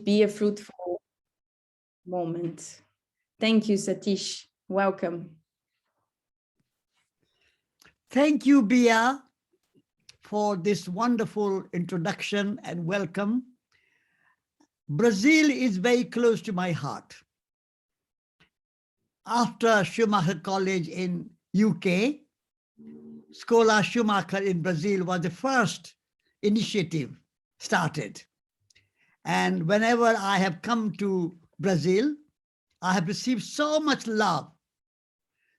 be a fruitful moment. Thank you, Satish. Welcome. Thank you, Bia, for this wonderful introduction and welcome. Brazil is very close to my heart. After Schumacher College in UK, Escola Schumacher in Brazil was the first initiative started. And whenever I have come to Brazil, I have received so much love,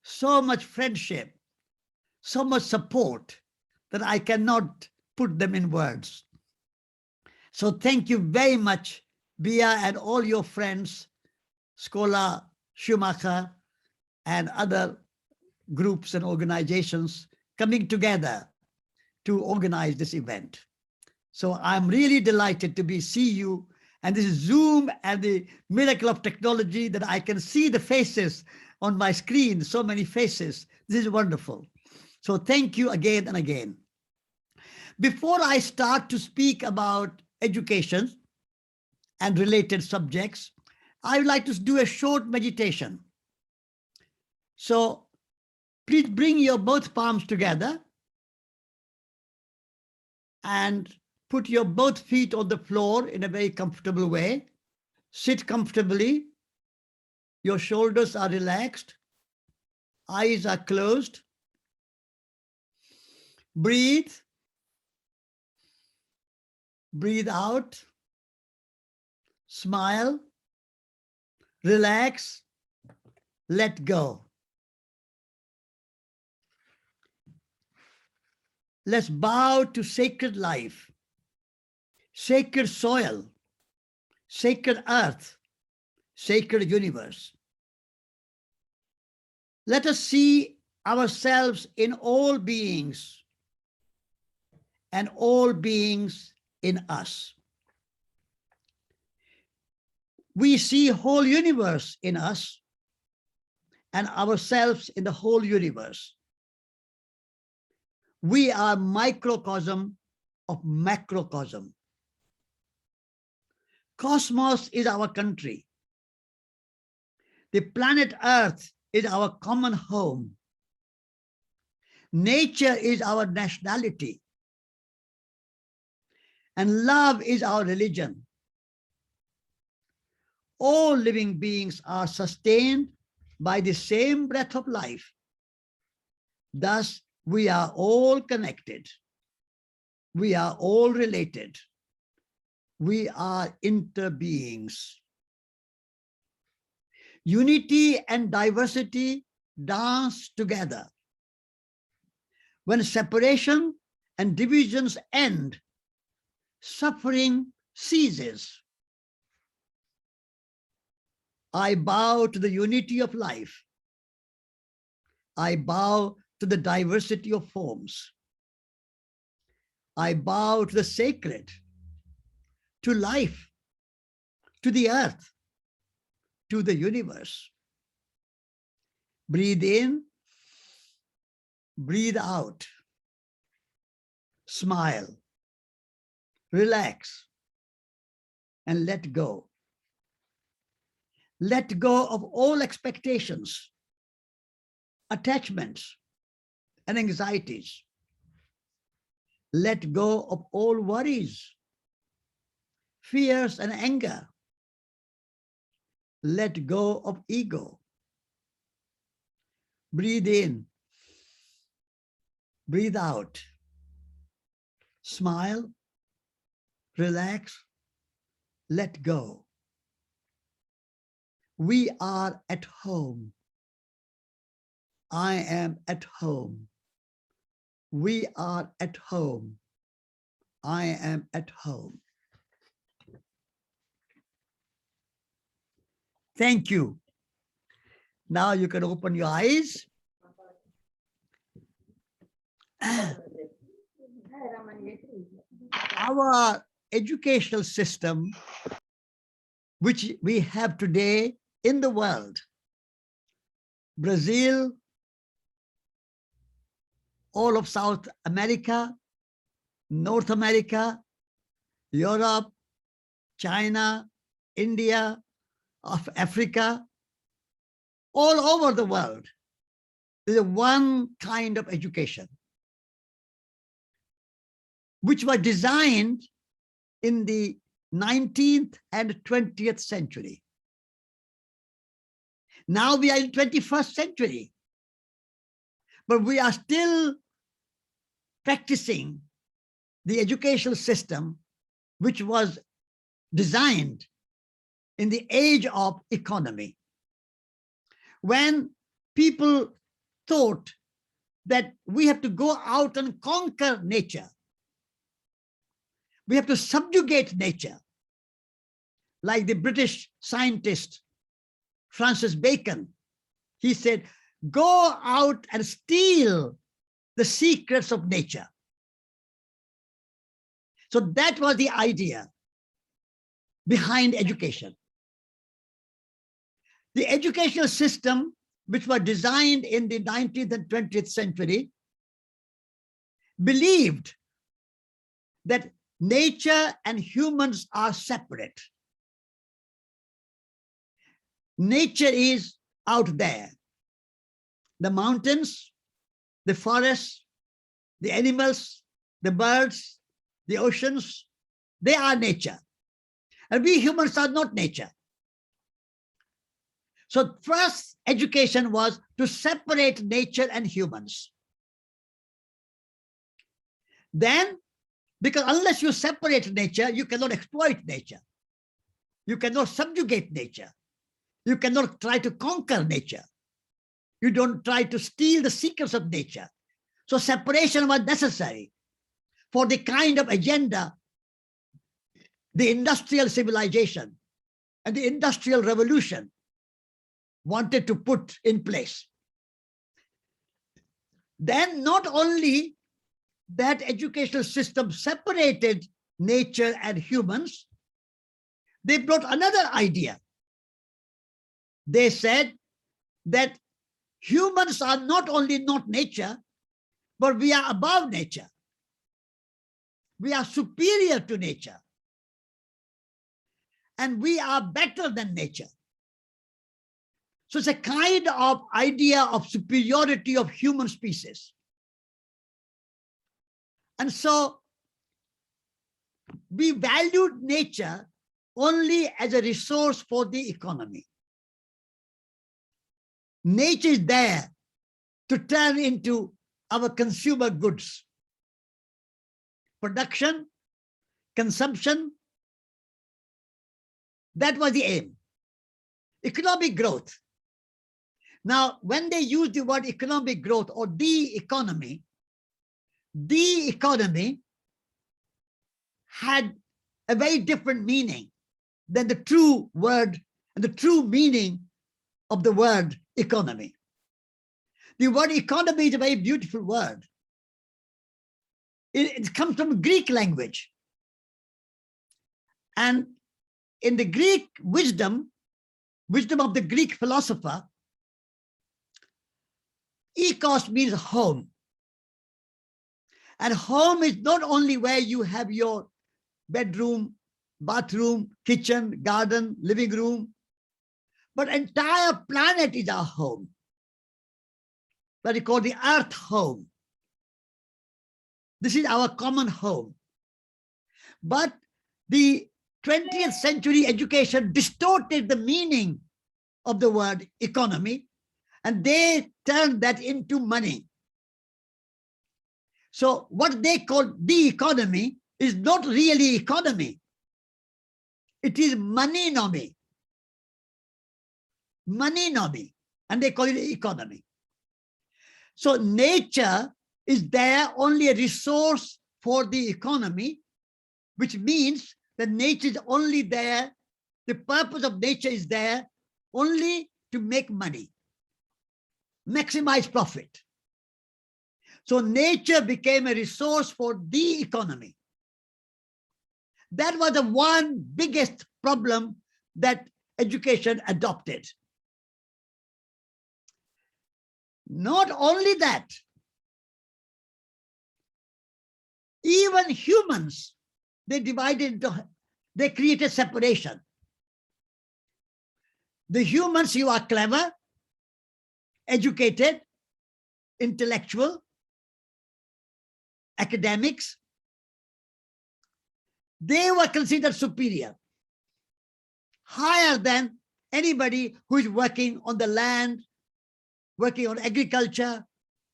so much friendship, so much support that I cannot put them in words. So thank you very much, Bia, and all your friends, Escola Schumacher and other groups and organizations coming together to organize this event. So I'm really delighted to see you, and this is Zoom and the miracle of technology that I can see the faces on my screen, so many faces. This is wonderful. So thank you again and again. Before I start to speak about education and related subjects, I would like to do a short meditation. So please bring your both palms together and put your both feet on the floor in a very comfortable way. Sit comfortably. Your shoulders are relaxed. Eyes are closed. Breathe. Breathe out. Smile. Relax. Let go. Let's bow to sacred life, sacred soil, sacred earth, sacred universe. Let us see ourselves in all beings and all beings in us. We see whole universe in us and ourselves in the whole universe. We are microcosm of macrocosm. Cosmos is our country. The planet Earth is our common home. Nature is our nationality. And love is our religion. All living beings are sustained by the same breath of life. Thus, we are all connected. We are all related. We are interbeings. Unity and diversity dance together. When separation and divisions end, suffering ceases. I bow to the unity of life. I bow to the diversity of forms. I bow to the sacred, to life, to the earth, to the universe. Breathe in, breathe out. Smile, relax, and let go. Let go of all expectations, attachments, and anxieties. Let go of all worries, fears, and anger. Let go of ego. Breathe in, breathe out. Smile, relax, let go. We are at home. I am at home. We are at home. I am at home. Thank you. Now you can open your eyes. Our educational system, which we have today in the world, Brazil, all of South America, North America, Europe, China, India, of Africa, all over the world, there's one kind of education which was designed in the 19th and 20th century. Now we are in 21st century, but we are still practicing the educational system which was designed in the age of economy, when people thought that we have to go out and conquer nature. We have to subjugate nature. Like the British scientist, Francis Bacon, he said, go out and steal the secrets of nature. So that was the idea behind education. The educational system, which was designed in the 19th and 20th century, believed that nature and humans are separate. Nature is out there. The mountains, the forests, the animals, the birds, the oceans, they are nature. And we humans are not nature. So first education was to separate nature and humans. Then, because unless you separate nature, you cannot exploit nature. You cannot subjugate nature. You cannot try to conquer nature. You don't try to steal the secrets of nature. So separation was necessary for the kind of agenda the industrial civilization and the industrial revolution wanted to put in place. Then not only that educational system separated nature and humans, they brought another idea. They said that humans are not only not nature, but we are above nature. We are superior to nature. And we are better than nature. So it's a kind of idea of superiority of human species. And so we valued nature only as a resource for the economy. Nature is there to turn into our consumer goods. Production, consumption, that was the aim. Economic growth. Now, when they use the word economic growth or the economy had a very different meaning than the true word and the true meaning of the word economy. The word economy is a very beautiful word. It comes from Greek language. And in the Greek wisdom of the Greek philosopher, ekos means home. And home is not only where you have your bedroom, bathroom, kitchen, garden, living room, but entire planet is our home. What we call the earth home. This is our common home. But the 20th century education distorted the meaning of the word economy, and they turned that into money. So what they call the economy is not really economy. It is money-nomy. Money-nomy. And they call it economy. So nature is there only a resource for the economy, which means that nature is only there, the purpose of nature is there only to make money, maximize profit. So nature became a resource for the economy. That was the one biggest problem that education adopted. Not only that, even humans, they divided into, they created separation. The humans, you are clever, educated, intellectual, academics. They were considered superior, higher than anybody who is working on the land, working on agriculture,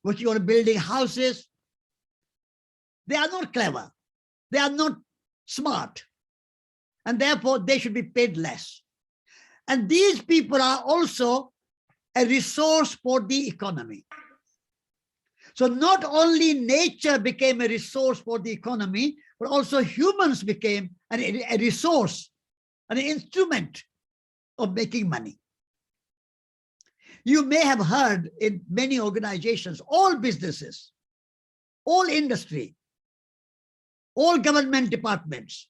working on building houses. They are not clever. They are not smart. And therefore, they should be paid less. And these people are also a resource for the economy. So not only nature became a resource for the economy, but also humans became a resource, an instrument of making money. You may have heard in many organizations, all businesses, all industry, all government departments,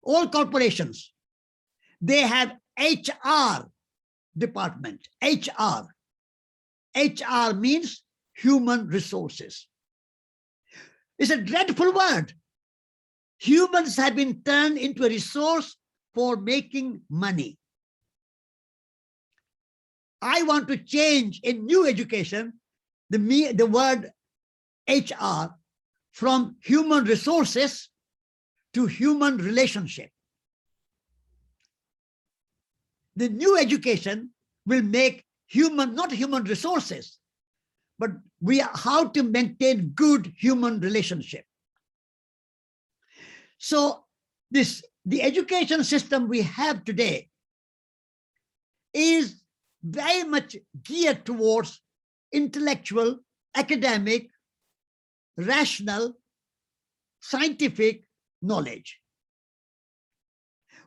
all corporations, they have HR department, HR. HR means human resources. It's a dreadful word. Humans have been turned into a resource for making money. I want to change in new education the word HR from human resources to human relationship. The new education will make not human resources, but how to maintain good human relationship. So the education system we have today is very much geared towards intellectual, academic, rational, scientific knowledge.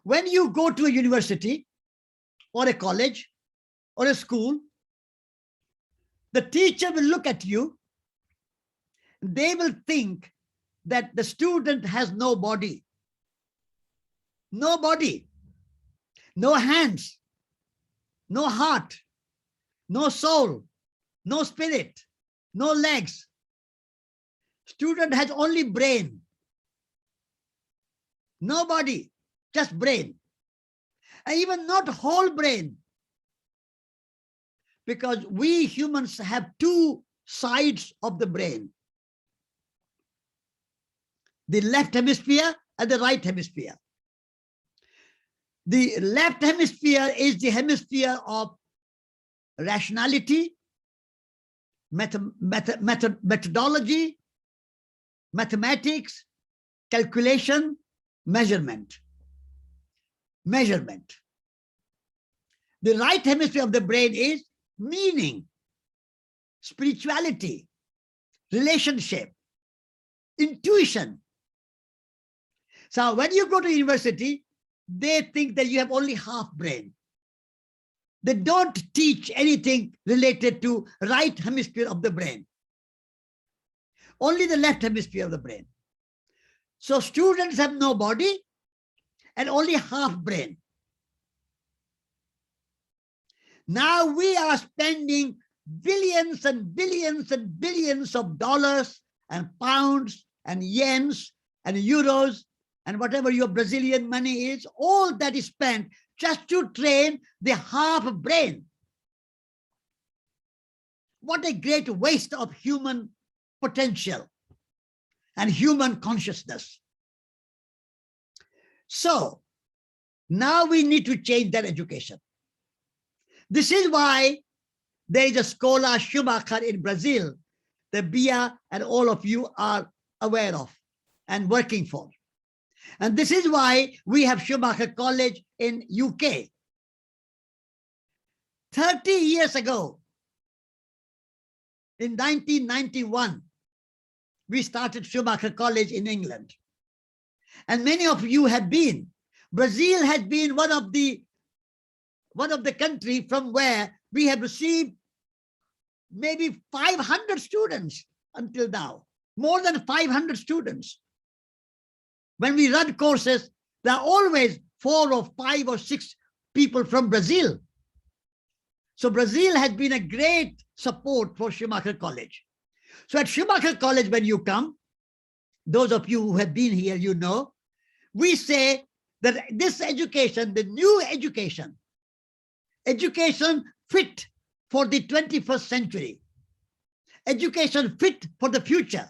When you go to a university or a college or a school, the teacher will look at you. They will think that the student has no body, no hands, no heart, no soul, no spirit, no legs. Student has only brain, no body, just brain. And even not whole brain, because we humans have two sides of the brain, the left hemisphere and the right hemisphere. The left hemisphere is the hemisphere of rationality, methodology, mathematics, calculation, measurement. The right hemisphere of the brain is meaning, spirituality, relationship, intuition. So when you go to university, they think that you have only half brain. They don't teach anything related to right hemisphere of the brain. Only the left hemisphere of the brain. So students have no body and only half brain. Now we are spending billions and billions and billions of dollars and pounds and yens and euros and whatever your Brazilian money is, all that is spent just to train the half brain. What a great waste of human potential and human consciousness. So now we need to change that education. This is why there is a Escola Schumacher in Brazil that Bia and all of you are aware of and working for. And this is why we have Schumacher College in UK. 30 years ago, in 1991, we started Schumacher College in England. And many of you have been. Brazil has been one of the countries from where we have received maybe 500 students until now, more than 500 students. When we run courses, there are always 4 or 5 or 6 people from Brazil. So Brazil has been a great support for Schumacher College. So at Schumacher College, when you come, those of you who have been here, you know, we say that this education, the new education, education fit for the 21st century, education fit for the future,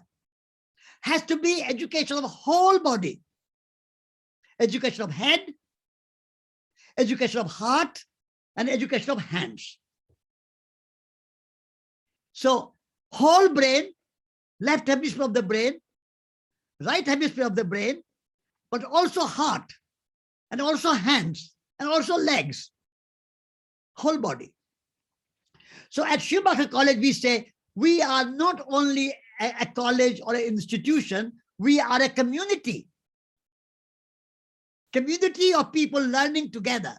has to be education of whole body, education of head, education of heart, and education of hands. So whole brain, left hemisphere of the brain, right hemisphere of the brain, but also heart, and also hands, and also legs, whole body. So at Schumacher College, we say, we are not only a college or an institution, we are a community. Community of people learning together.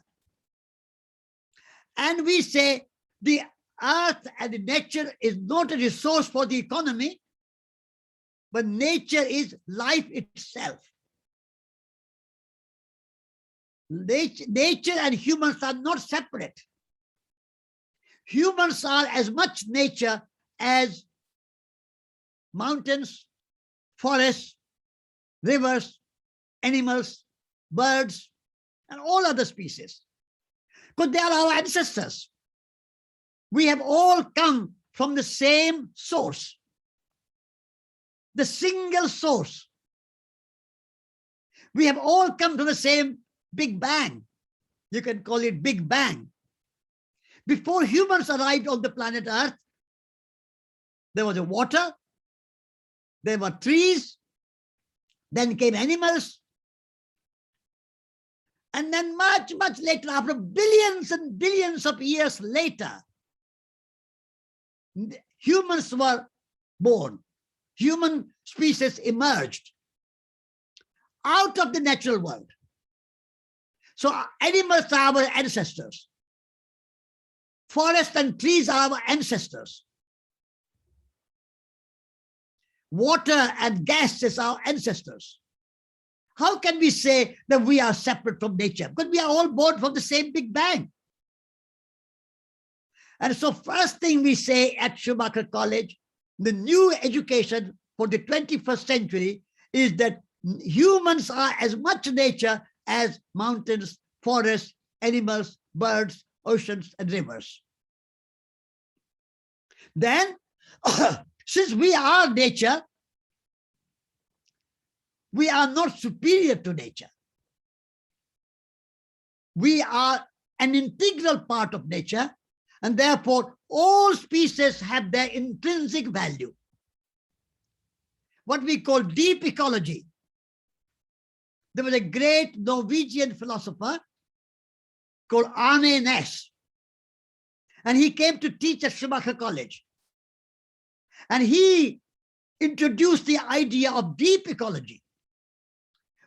And we say the earth and the nature is not a resource for the economy, but nature is life itself. Nature and humans are not separate. Humans are as much nature as mountains, forests, rivers, animals, birds, and all other species. Because they are our ancestors. We have all come from the same source, the single source. We have all come from the same Big Bang. You can call it Big Bang. Before humans arrived on the planet Earth, there was a water, there were trees, then came animals, and then much, much later, after billions and billions of years later, humans were born. Human species emerged out of the natural world. So animals are our ancestors. Forests and trees are our ancestors. Water and gas is our ancestors. How can we say that we are separate from nature? Because we are all born from the same Big Bang. And so first thing we say at Schumacher College, the new education for the 21st century is that humans are as much nature as mountains, forests, animals, birds, oceans, and rivers. Then, since we are nature, we are not superior to nature. We are an integral part of nature, and therefore all species have their intrinsic value. What we call deep ecology. There was a great Norwegian philosopher called Arne Næss, and he came to teach at Schumacher College. And he introduced the idea of deep ecology,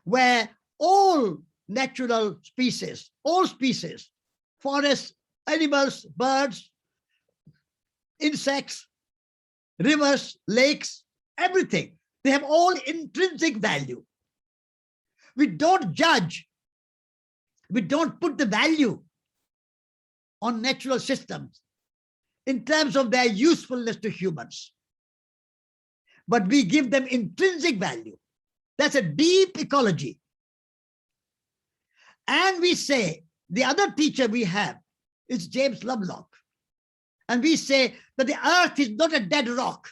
where all natural species, all species, forests, animals, birds, insects, rivers, lakes, everything, they have all intrinsic value. We don't judge, we don't put the value on natural systems in terms of their usefulness to humans, but we give them intrinsic value. That's a deep ecology. And we say, the other teacher we have is James Lovelock. And we say that the earth is not a dead rock.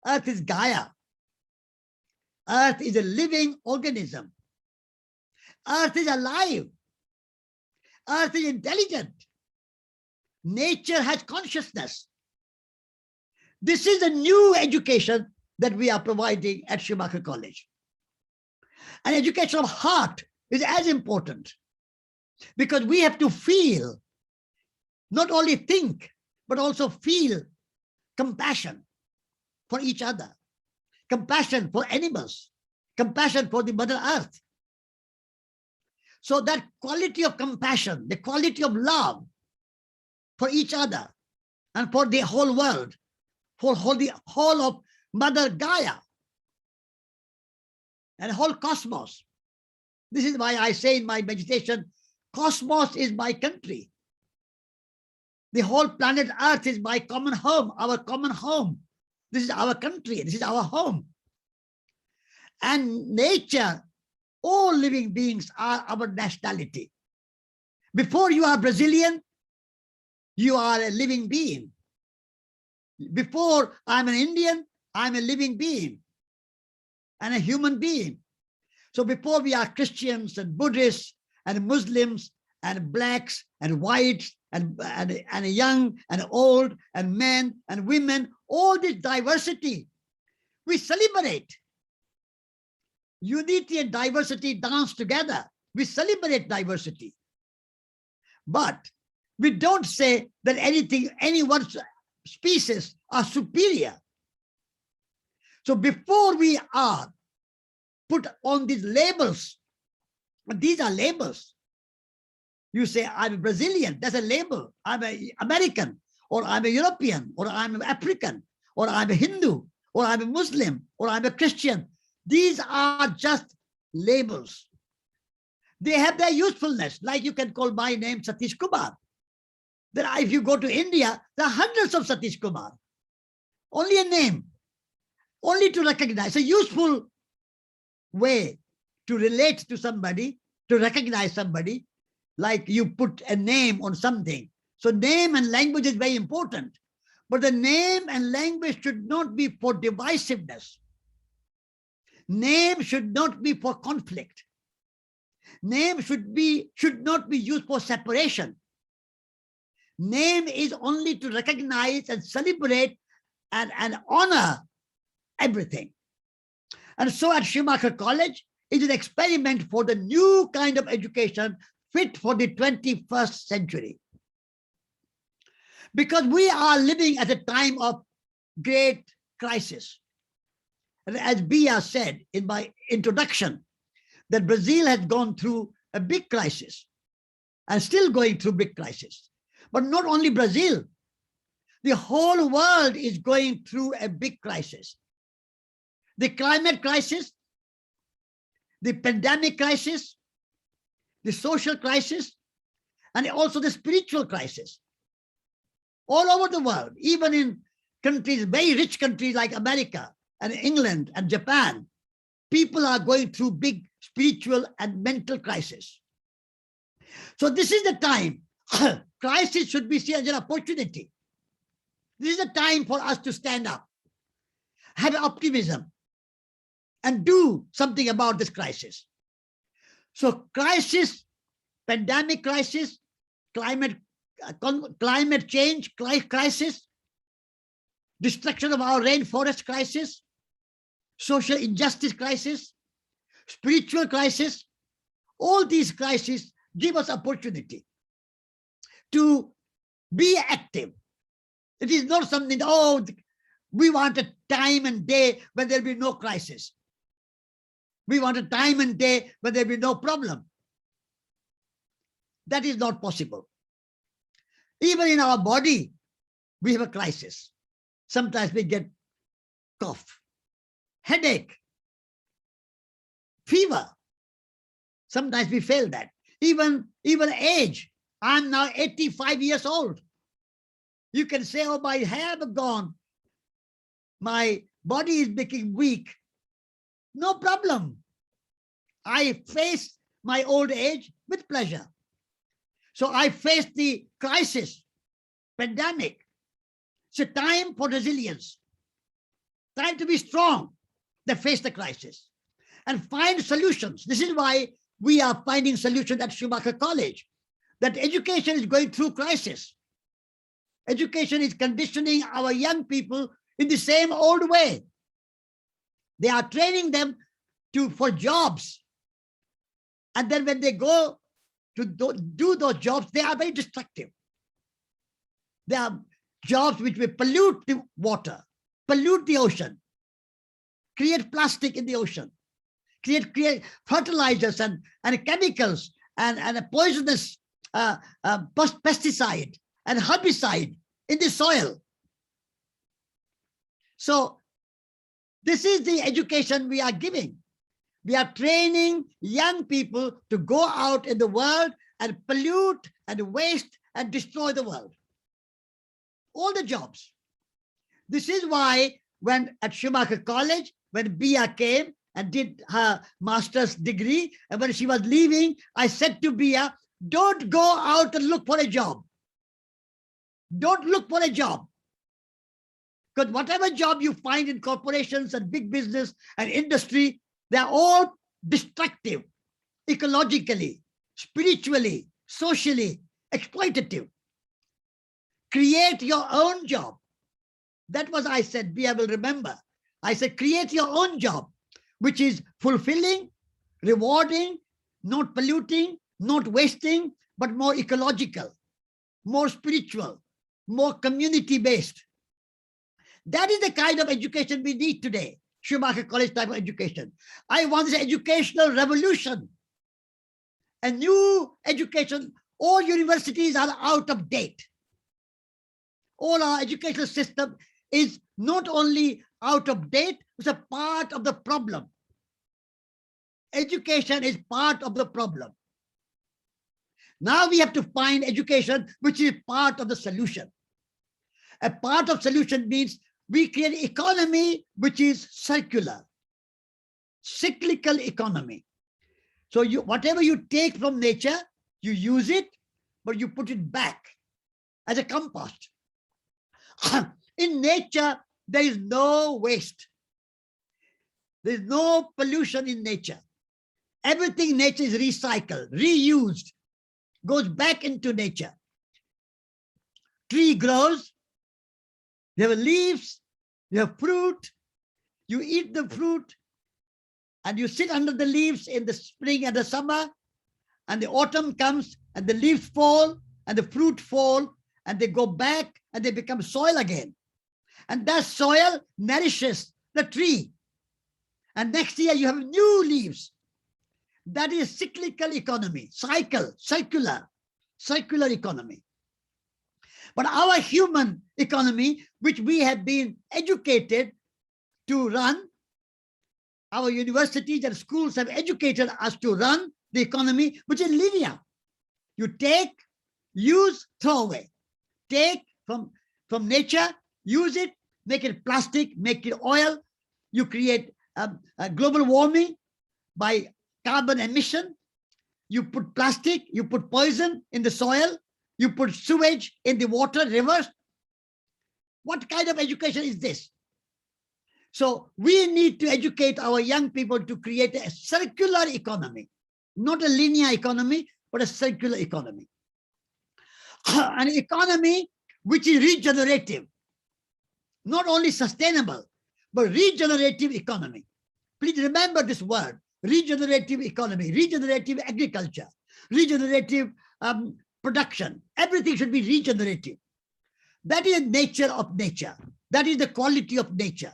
Earth is Gaia. Earth is a living organism. Earth is alive. Earth is intelligent. Nature has consciousness. This is a new education that we are providing at Schumacher College. And education of heart is as important, because we have to feel, not only think, but also feel compassion for each other, compassion for animals, compassion for the Mother Earth. So that quality of compassion, the quality of love for each other and for the whole world, for the whole of Mother Gaia and whole cosmos. This is why I say in my meditation, cosmos is my country. The whole planet Earth is my common home, our common home. This is our country, this is our home. And nature, all living beings are our nationality. Before you are Brazilian, you are a living being. Before I'm an Indian, I'm a living being and a human being. So before we are Christians and Buddhists and Muslims and blacks and whites and young and old and men and women, all this diversity, we celebrate. Unity and diversity dance together. We celebrate diversity. But we don't say that any one species are superior. So before we are put on these labels, and these are labels. You say, I'm a Brazilian, that's a label. I'm an American, or I'm a European, or I'm an African, or I'm a Hindu, or I'm a Muslim, or I'm a Christian. These are just labels. They have their usefulness. Like you can call my name Satish Kumar. Then if you go to India, there are hundreds of Satish Kumar. Only a name, only to recognize. A useful way to relate to somebody, to recognize somebody, like you put a name on something. So name and language is very important. But the name and language should not be for divisiveness. Name should not be for conflict. Name should not be used for separation. Name is only to recognize and celebrate and honor everything. And so at Schumacher College, it is an experiment for the new kind of education fit for the 21st century. Because we are living at a time of great crisis. And as Bia said in my introduction, that Brazil has gone through a big crisis and still going through big crisis. But not only Brazil, the whole world is going through a big crisis. The climate crisis, the pandemic crisis, the social crisis, and also the spiritual crisis. All over the world, even in countries, very rich countries like America and England and Japan, people are going through big spiritual and mental crisis. So this is the time. Crisis should be seen as an opportunity. This is the time for us to stand up, have optimism, and do something about this crisis. So crisis, pandemic crisis, climate change crisis, destruction of our rainforest crisis, social injustice crisis, spiritual crisis, all these crises give us opportunity to be active. It is not something, oh, we want a time and day when there'll be no crisis. We want a time and day when there'll be no problem. That is not possible. Even in our body, we have a crisis. Sometimes we get cough, headache, fever. Sometimes we fail that. Even age. I'm now 85 years old. You can say, oh, my hair is gone. My body is becoming weak. No problem. I face my old age with pleasure. So I face the crisis, pandemic. It's a time for resilience. Time to be strong that face the crisis and find solutions. This is why we are finding solutions at Schumacher College. That education is going through crisis. Education is conditioning our young people in the same old way. They are training them for jobs. And then when they go to do those jobs, they are very destructive. They are jobs which will pollute the water, pollute the ocean, create plastic in the ocean, create fertilizers and chemicals and a poisonous pesticide and herbicide in the soil. So this is the education we are giving. We are training young people to go out in the world and pollute and waste and destroy the world. All the jobs. This is why when at Schumacher College, when Bia came and did her master's degree, and when she was leaving, I said to Bia, Don't go out and look for a job. Don't look for a job. Because whatever job you find in corporations and big business and industry, they're all destructive, ecologically, spiritually, socially, exploitative. Create your own job. That was I said, Bia will remember. I said, create your own job, which is fulfilling, rewarding, not polluting, not wasting, but more ecological, more spiritual, more community-based. That is the kind of education we need today, Schumacher College type of education. I want this educational revolution. A new education. All universities are out of date. All our educational system is not only out of date, it's a part of the problem. Education is part of the problem. Now we have to find education which is part of the solution. A part of solution means we create an economy which is circular, cyclical economy. So whatever you take from nature, you use it, but you put it back as a compost. In nature, there is no waste. There is no pollution in nature. Everything in nature is recycled, reused, goes back into nature. Tree grows, you have leaves, you have fruit, you eat the fruit, and you sit under the leaves in the spring and the summer, and the autumn comes, and the leaves fall, and the fruit fall, and they go back, and they become soil again. And that soil nourishes the tree. And next year you have new leaves. That is cyclical economy, circular economy. But our human economy, which we have been educated to run, our universities and schools have educated us to run the economy, which is linear. You take, use, throw away. Take from nature, use it, make it plastic, make it oil. You create global warming by carbon emission. You put plastic, you put poison in the soil, you put sewage in the water, rivers. What kind of education is this? So we need to educate our young people to create a circular economy, not a linear economy, but a circular economy. An economy which is regenerative, not only sustainable, but regenerative economy. Please remember this word, regenerative economy, regenerative agriculture, regenerative production. Everything should be regenerative. That is the nature of nature. That is the quality of nature.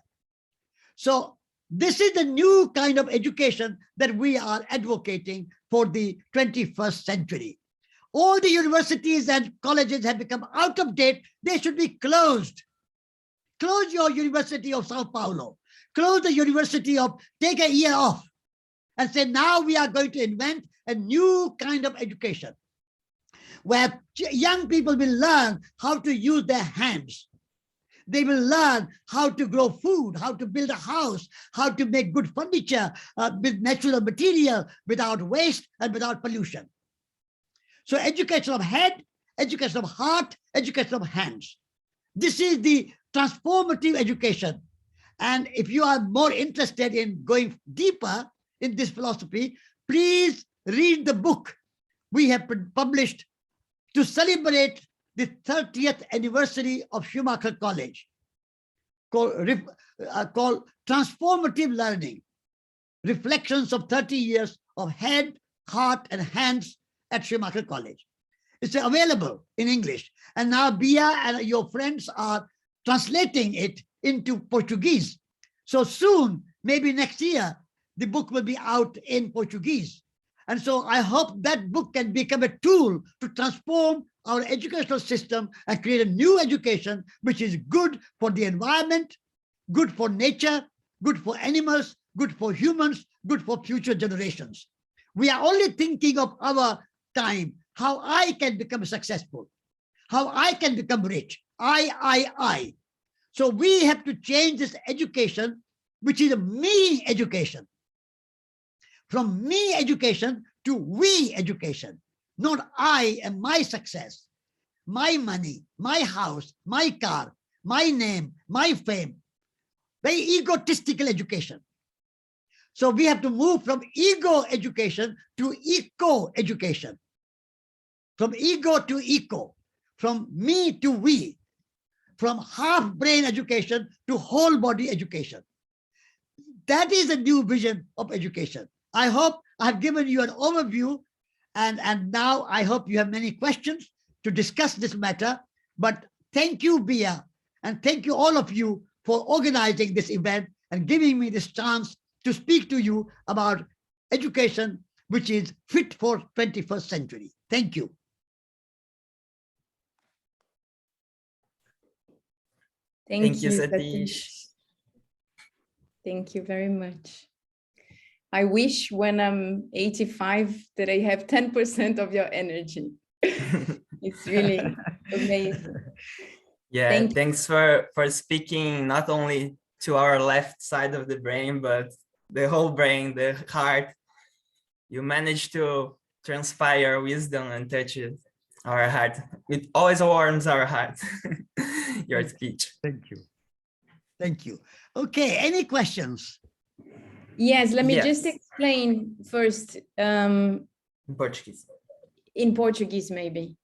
So this is the new kind of education that we are advocating for the 21st century. All the universities and colleges have become out of date. They should be closed. Close your University of Sao Paulo. Close the University of, take a year off and say, now we are going to invent a new kind of education where young people will learn how to use their hands. They will learn how to grow food, how to build a house, how to make good furniture with natural material, without waste and without pollution. So education of head, education of heart, education of hands. This is the transformative education. And if you are more interested in going deeper in this philosophy, please read the book we have published to celebrate the 30th anniversary of Schumacher College, called Transformative Learning, Reflections of 30 Years of Head, Heart, and Hands at Schumacher College. It's available in English. And now Bia and your friends are translating it into Portuguese. So soon, maybe next year, the book will be out in Portuguese. And so I hope that book can become a tool to transform our educational system and create a new education which is good for the environment, good for nature, good for animals, good for humans, good for future generations. We are only thinking of our time, how I can become successful, how I can become rich, I. So we have to change this education, which is a me education. From me education to we education. not I and my success, my money, my house, my car, my name, my fame. Very egotistical education. So we have to move from ego education to eco education. From ego to eco, from me to we, from half brain education to whole body education. That is a new vision of education. I hope I've given you an overview, and now I hope you have many questions to discuss this matter. But thank you, Bia, and thank you all of you for organizing this event and giving me this chance to speak to you about education, which is fit for 21st century. Thank you. Thank you, Satish. Thank you very much. I wish when I'm 85 that I have 10% of your energy. It's really amazing. Yeah, thanks for speaking not only to our left side of the brain, but the whole brain, the heart. You managed to transpire wisdom and touch our heart. It always warms our heart, your speech. Thank you. Thank you. Okay, any questions? Yes, let me just explain first. In Portuguese. In Portuguese, maybe.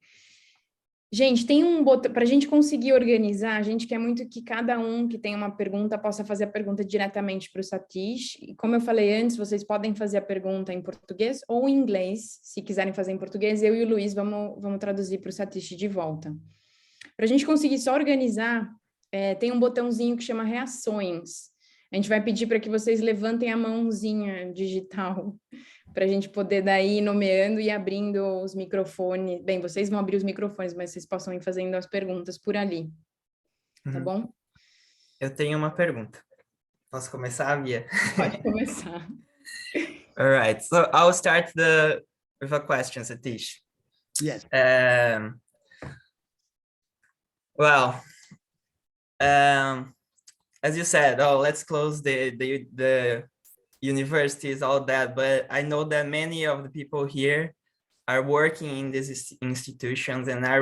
Gente, tem um botão, para a gente conseguir organizar, a gente quer muito que cada um que tem uma pergunta possa fazer a pergunta diretamente para o Satish. E como eu falei antes, vocês podem fazer a pergunta em português ou em inglês. Se quiserem fazer em português, eu e o Luiz vamos traduzir para o Satish de volta. Para a gente conseguir só organizar, tem um botãozinho que chama reações. A gente vai pedir para que vocês levantem a mãozinha digital, para a gente poder daí ir nomeando e abrindo os microfones. Bem, vocês vão abrir os microfones, mas vocês possam ir fazendo as perguntas por ali. Tá bom? Eu tenho uma pergunta. Posso começar, Bia? Pode começar. All right, so I'll start with a question, Satish. Yes. As you said, let's close the universities, all that, but I know that many of the people here are working in these institutions and are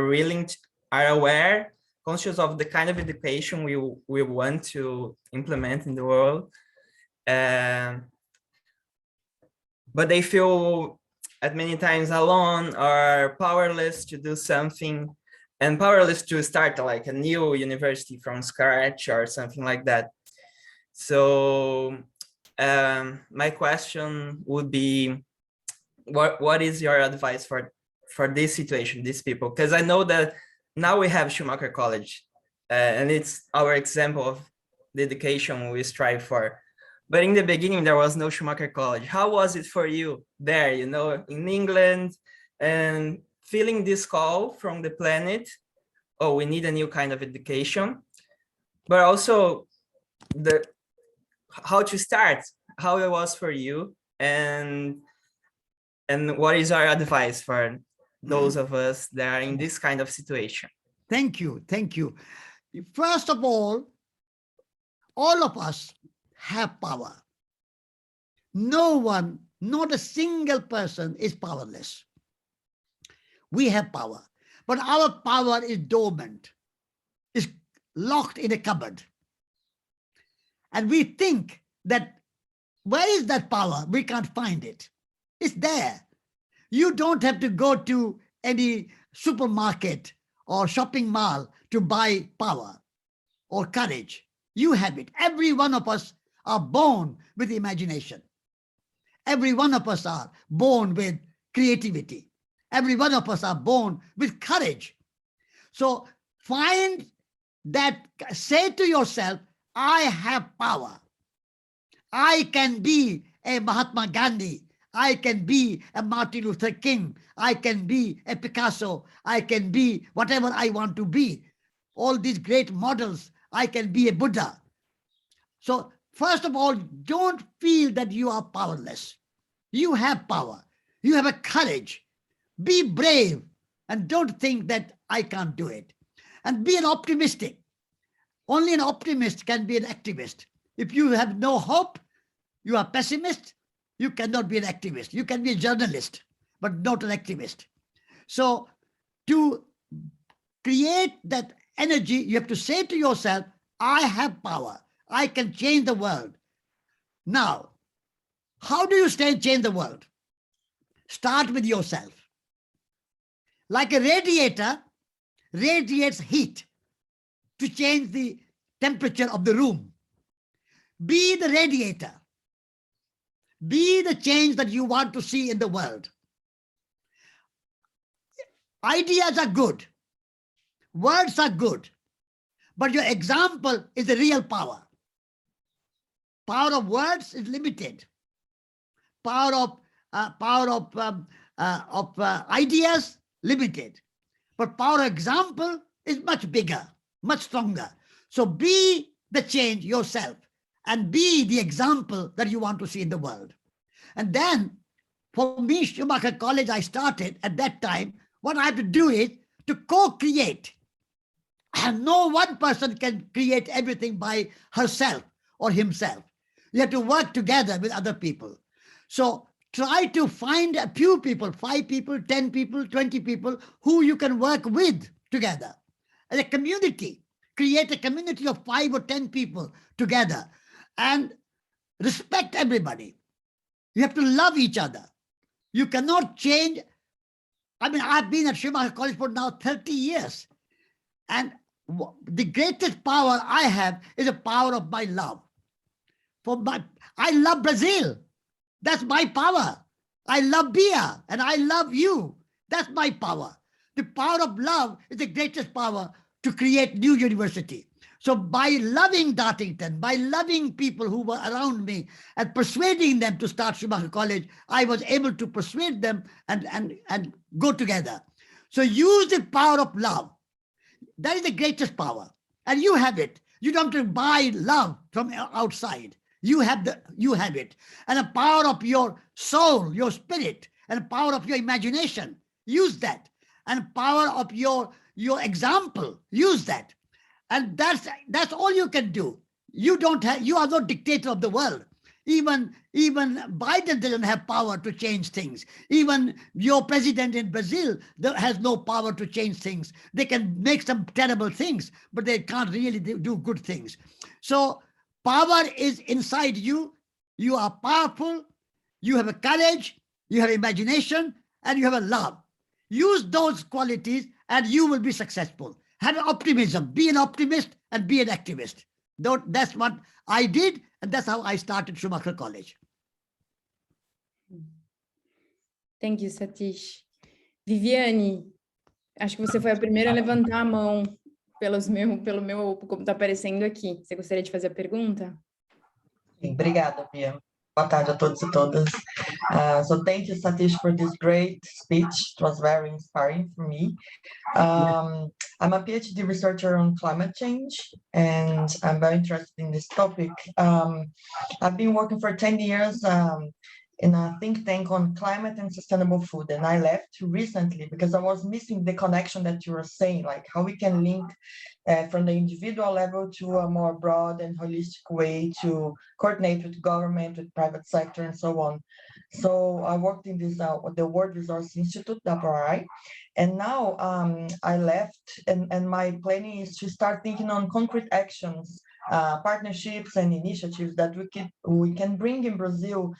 aware, conscious of the kind of education we want to implement in the world. But they feel at many times alone or powerless to do something, and powerless to start like a new university from scratch or something like that. So my question would be, what is your advice for this situation, these people? Because I know that now we have Schumacher College, and it's our example of the education we strive for. But in the beginning, there was no Schumacher College. How was it for you there, you know, in England, and feeling this call from the planet? Oh, we need a new kind of education, but also how to start, how it was for you, and what is our advice for those of us that are in this kind of situation? Thank you. Thank you. First of all of us have power. No one, not a single person is powerless. We have power, but our power is dormant, is locked in a cupboard. And we think that, where is that power? We can't find it. It's there. You don't have to go to any supermarket or shopping mall to buy power or courage. You have it. Every one of us are born with imagination. Every one of us are born with creativity. Every one of us are born with courage. So find that, say to yourself, I have power. I can be a Mahatma Gandhi. I can be a Martin Luther King. I can be a Picasso. I can be whatever I want to be. All these great models. I can be a Buddha. So first of all, don't feel that you are powerless. You have power. You have a courage. Be brave and don't think that I can't do it. And be an optimistic. Only an optimist can be an activist. If you have no hope, you are pessimist, you cannot be an activist. You can be a journalist, but not an activist. So to create that energy, you have to say to yourself, I have power. I can change the world. Now, how do you change the world? Start with yourself. Like a radiator radiates heat to change the temperature of the room. Be the radiator. Be the change that you want to see in the world. Ideas are good. Words are good. But your example is the real power. Power of words is limited. Power of ideas, limited. But power of example is much bigger, much stronger. So be the change yourself and be the example that you want to see in the world. And then for me, Schumacher College, I started at that time, what I have to do is to co-create. And no one person can create everything by herself or himself. You have to work together with other people. So try to find a few people, 5 people, 10 people, 20 people who you can work with together. As a community, create a community of 5 or 10 people together and respect everybody. You have to love each other. You cannot change. I mean, I've been at Schumacher College for now 30 years. And the greatest power I have is the power of my love. I love Brazil. That's my power. I love beer and I love you. That's my power. The power of love is the greatest power to create new university. So by loving Dartington, by loving people who were around me and persuading them to start Schumacher College, I was able to persuade them and go together. So use the power of love. That is the greatest power. And you have it. You don't have to buy love from outside. You have it. And the power of your soul, your spirit, and the power of your imagination, use that. And power of your example, use that. And that's all you can do. You are not dictator of the world. Even Biden doesn't have power to change things. Even your president in Brazil has no power to change things. They can make some terrible things, but they can't really do good things. So power is inside you. You are powerful. You have a courage. You have imagination, and you have a love. Use those qualities, and you will be successful. Have an optimism. Be an optimist and be an activist. That's what I did, and that's how I started Schumacher College. Thank you, Satish. Viviane, acho que você foi a primeira a levantar a mão pelo meu, como está aparecendo aqui. Você gostaria de fazer a pergunta? Sim, obrigada, Bia. Boa tarde a todos e todas. So thank you, Satish, for this great speech. It was very inspiring for me. I'm a PhD researcher on climate change, and I'm very interested in this topic. I've been working for 10 years in a think tank on climate and sustainable food, and I left recently because I was missing the connection that you were saying, like how we can link from the individual level to a more broad and holistic way to coordinate with government, with private sector, and so on. So I worked in this the World Resource Institute, WRI, and now I left, and my planning is to start thinking on concrete actions, partnerships and initiatives that we can bring in Brazil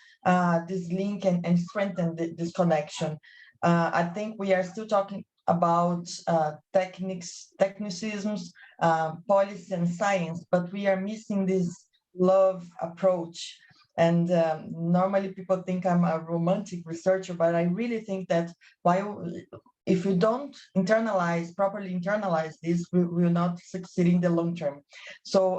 this link and strengthen this connection. I think we are still talking about technicisms, policy and science, but we are missing this love approach. And normally people think I'm a romantic researcher, but I really think that if we don't properly internalize this, we will not succeed in the long term. So,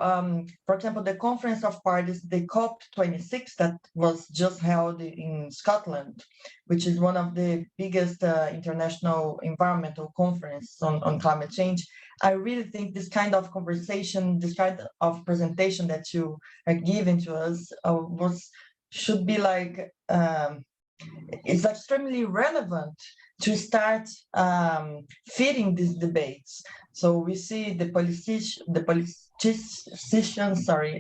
for example, the Conference of Parties, the COP26 that was just held in Scotland, which is one of the biggest international environmental conference on climate change, I really think this kind of conversation, this kind of presentation that you are giving to us should be like it's extremely relevant to start feeding these debates. So we see the politicians,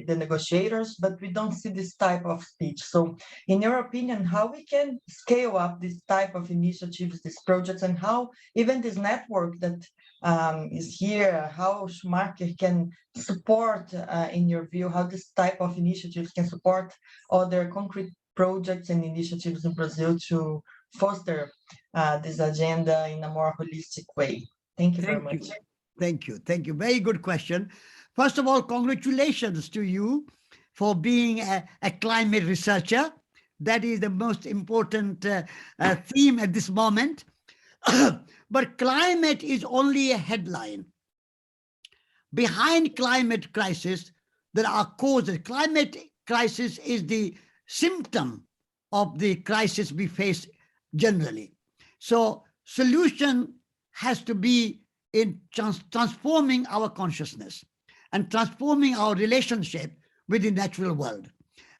the negotiators, but we don't see this type of speech. So in your opinion, how we can scale up this type of initiatives, these projects, and how even this network that is here, how Schumacher can support, in your view, how this type of initiatives can support other concrete projects and initiatives in Brazil to foster this agenda in a more holistic way? Thank you very much. Thank you. Thank you. Very good question. First of all, congratulations to you for being a climate researcher. That is the most important theme at this moment. But climate is only a headline. Behind climate crisis, there are causes. Climate crisis is the symptom of the crisis we face generally. So solution has to be in transforming our consciousness and transforming our relationship with the natural world.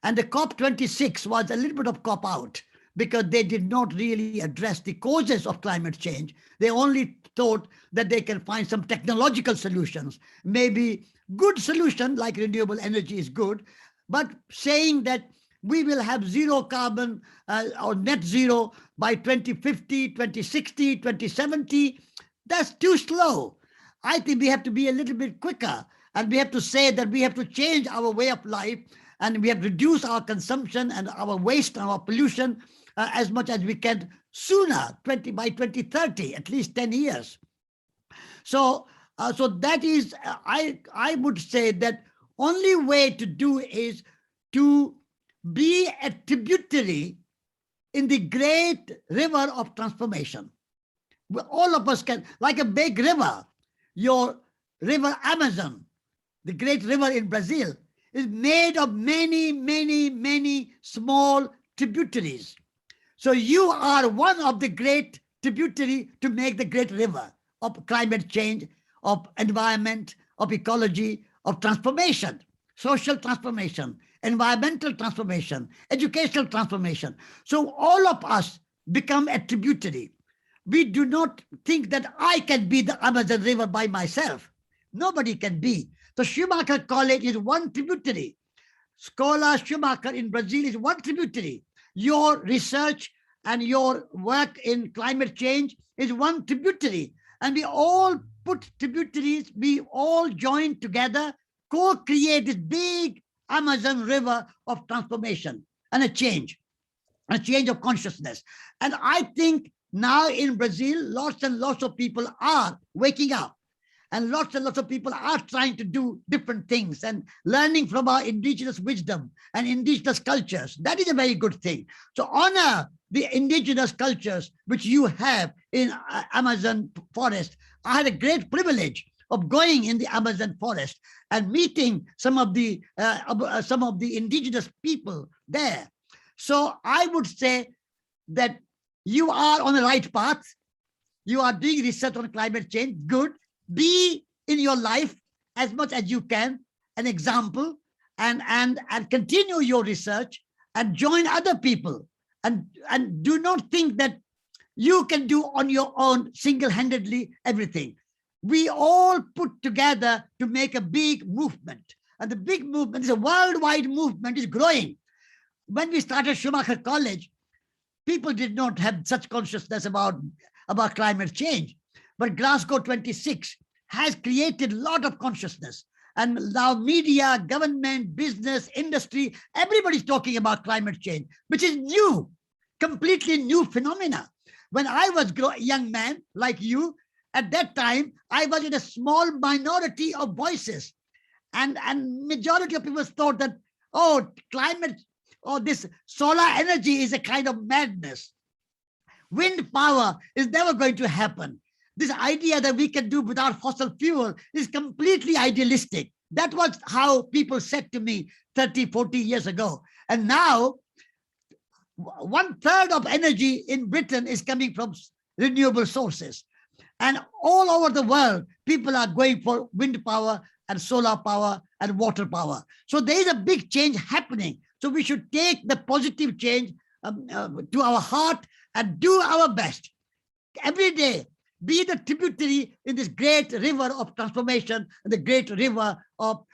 And the COP26 was a little bit of cop out because they did not really address the causes of climate change. They only thought that they can find some technological solutions, maybe good solution like renewable energy is good, but saying that we will have zero carbon or net zero by 2050, 2060, 2070, that's too slow. I think we have to be a little bit quicker, and we have to say that we have to change our way of life, and we have to reduce our consumption and our waste and our pollution as much as we can sooner, by 2030, at least 10 years. So that is, I would say that only way to do is to be a tributary in the great river of transformation. All of us can, like a big river, your river Amazon, the great river in Brazil, is made of many, many, many small tributaries. So you are one of the great tributary to make the great river of climate change, of environment, of ecology, of transformation, social transformation, environmental transformation, educational transformation. So all of us become a tributary. We do not think that I can be the Amazon River by myself. Nobody can be. So Schumacher College is one tributary. Scholar Schumacher in Brazil is one tributary. Your research and your work in climate change is one tributary. And we all put tributaries, we all join together, co-create this big Amazon River of transformation and a change of consciousness. And I think now in Brazil, lots and lots of people are waking up, and lots of people are trying to do different things and learning from our indigenous wisdom and indigenous cultures. That is a very good thing. So honor the indigenous cultures which you have in Amazon forest. I had a great privilege of going in the Amazon forest and meeting some of the indigenous people there. So I would say that you are on the right path. You are doing research on climate change. Good. Be in your life as much as you can an example, and continue your research and join other people, and do not think that you can do on your own single-handedly everything. We all put together to make a big movement, and the big movement is a worldwide movement, is growing. When we started Schumacher College, people did not have such consciousness about climate change, but Glasgow 26 has created a lot of consciousness. And now media, government, business, industry, everybody's talking about climate change, which is new, completely new phenomena. When I was a young man like you, at that time, I was in a small minority of voices. And majority of people thought that, oh, climate, or this solar energy is a kind of madness. Wind power is never going to happen. This idea that we can do without fossil fuel is completely idealistic. That was how people said to me 30, 40 years ago. And now, 1/3 of energy in Britain is coming from renewable sources. And all over the world, people are going for wind power and solar power and water power. So there is a big change happening. So we should take the positive change to our heart and do our best every day. Be the tributary in this great river of transformation, the great river of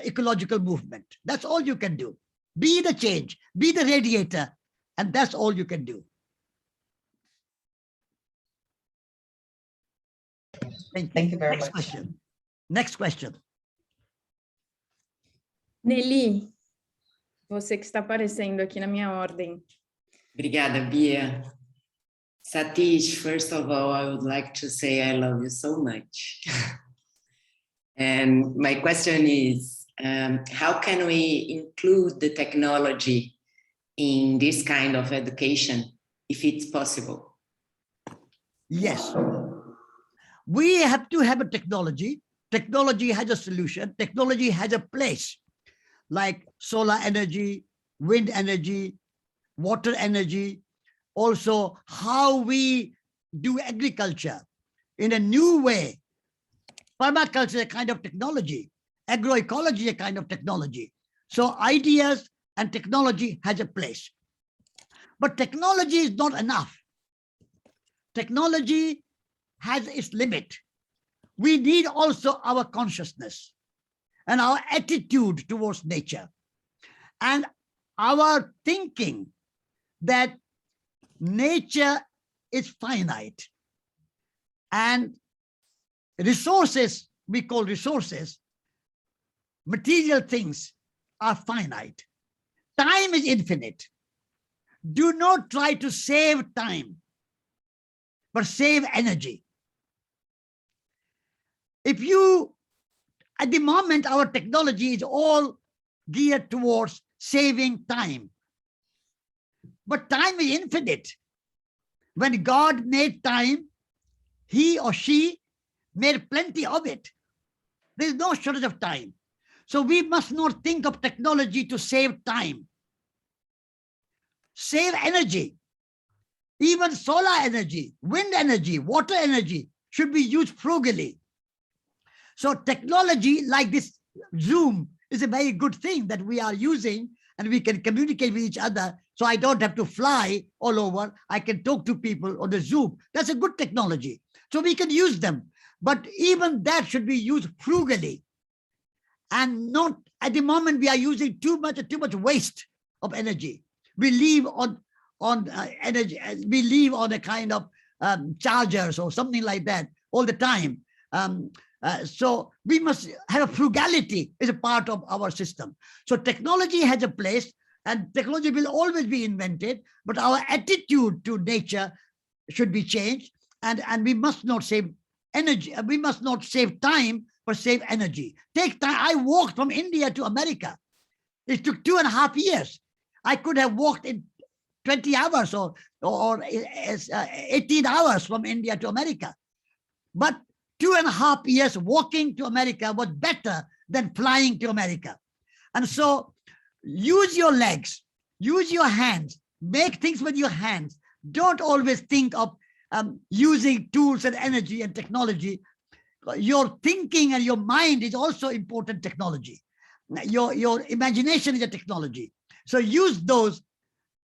ecological movement. That's all you can do. Be the change, be the radiator, and that's all you can do. Thank you very Next much. question. Next question. Nelly, você que está aparecendo aqui na minha ordem. Obrigada, Bia. Satish, first of all, I would like to say I love you so much. And my question is, how can we include the technology in this kind of education, if it's possible? Yes. We have to have a technology. Technology has a solution. Technology has a place, like solar energy, wind energy, water energy, also how we do agriculture in a new way. Permaculture is a kind of technology. Agroecology is a kind of technology. So ideas and technology has a place. But technology is not enough. Technology has its limit. We need also our consciousness and our attitude towards nature and our thinking that nature is finite and resources, we call resources, material things are finite. Time is infinite. Do not try to save time, but save energy. If you, at the moment, our technology is all geared towards saving time. But time is infinite. When God made time, he or she made plenty of it. There is no shortage of time. So we must not think of technology to save time. Save energy. Even solar energy, wind energy, water energy should be used frugally. So technology like this Zoom is a very good thing that we are using, and we can communicate with each other. So I don't have to fly all over. I can talk to people on the Zoom. That's a good technology. So we can use them. But even that should be used frugally. And not at the moment we are using too much waste of energy. We live on energy. We live on a kind of chargers or something like that all the time. So we must have a frugality as a part of our system. So technology has a place, and technology will always be invented, but our attitude to nature should be changed, and we must not save energy. We must not save time, but save energy. Take time. I walked from India to America. It took 2.5 years. I could have walked in 20 hours or 18 hours from India to America. But 2.5 years walking to America was better than flying to America. And so use your legs, use your hands, make things with your hands. Don't always think of using tools and energy and technology. Your thinking and your mind is also important technology. Your imagination is a technology. So use those,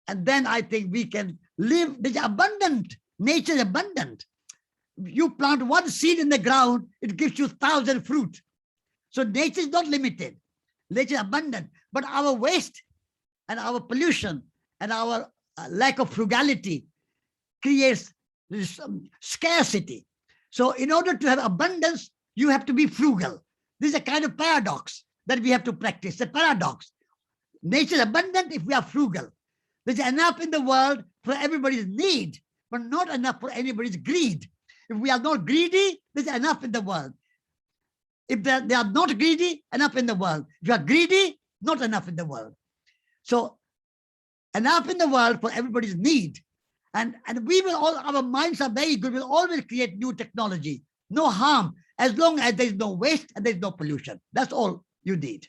and then I think we can live. There's abundant, nature is abundant. You plant one seed in the ground, it gives you 1,000 fruit. So nature is not limited. Nature is abundant. But our waste and our pollution and our lack of frugality creates this scarcity. So in order to have abundance, you have to be frugal. This is a kind of paradox that we have to practice, a paradox. Nature is abundant if we are frugal. There's enough in the world for everybody's need, but not enough for anybody's greed. If we are not greedy, there's enough in the world. If they are not greedy, enough in the world. If you are greedy, not enough in the world. So enough in the world for everybody's need. And we will all, our minds are very good. We'll always create new technology. No harm, as long as there's no waste and there's no pollution. That's all you need.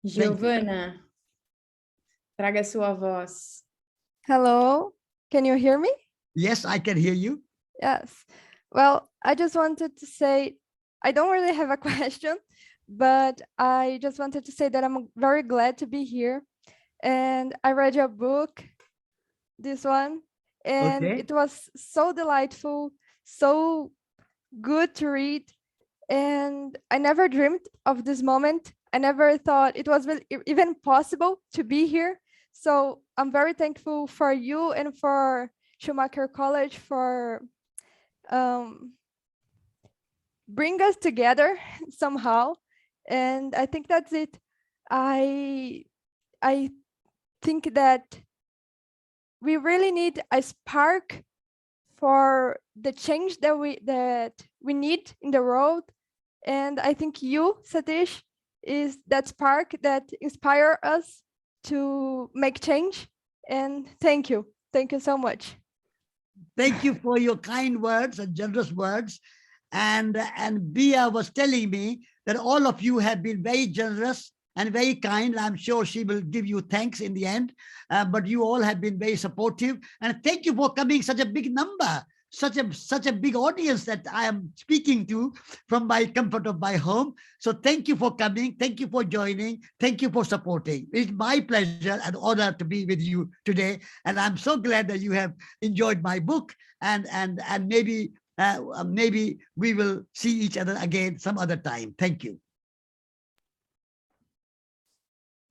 Giovana, traga sua voz. Hello, can you hear me? Yes, I can hear you. Yes. Well, I just wanted to say, I don't really have a question, but I just wanted to say that I'm very glad to be here. And I read your book, this one, and Okay. it was so delightful, so good to read. And I never dreamed of this moment. I never thought it was even possible to be here. So I'm very thankful for you and for Schumacher College for bring us together somehow. And I think that's it. I think that we really need a spark for the change that we need in the world. And I think you, Satish, is that spark that inspire us to make change. And thank you so much. Thank you for your kind words and generous words. And Bia was telling me that all of you have been very generous and very kind. I'm sure she will give you thanks in the end. But you all have been very supportive. And thank you for coming such a big number, such a big audience that I am speaking to from my comfort of my home. So thank you for coming. Thank you for joining. Thank you for supporting. It's my pleasure and honor to be with you today. And I'm so glad that you have enjoyed my book. And maybe we will see each other again some other time. Thank you.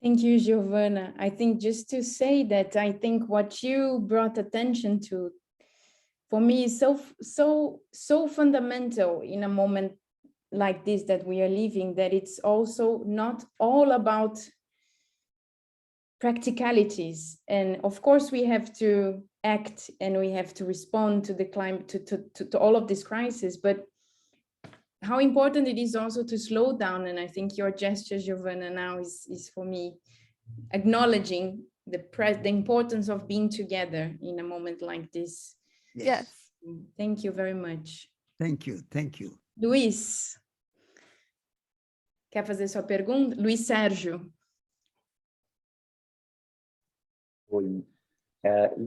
Thank you, Giovanna. I think just to say that I think what you brought attention to, for me, is so fundamental in a moment like this that we are living, that it's also not all about practicalities. And of course, we have to act and we have to respond to the climate, to all of this crisis, but how important it is also to slow down. And I think your gesture, Giovanna, now is for me acknowledging the importance of being together in a moment like this. Yes. Thank you very much. Thank you. Thank you. Luiz, quer fazer sua pergunta? Luiz Sérgio. Oi.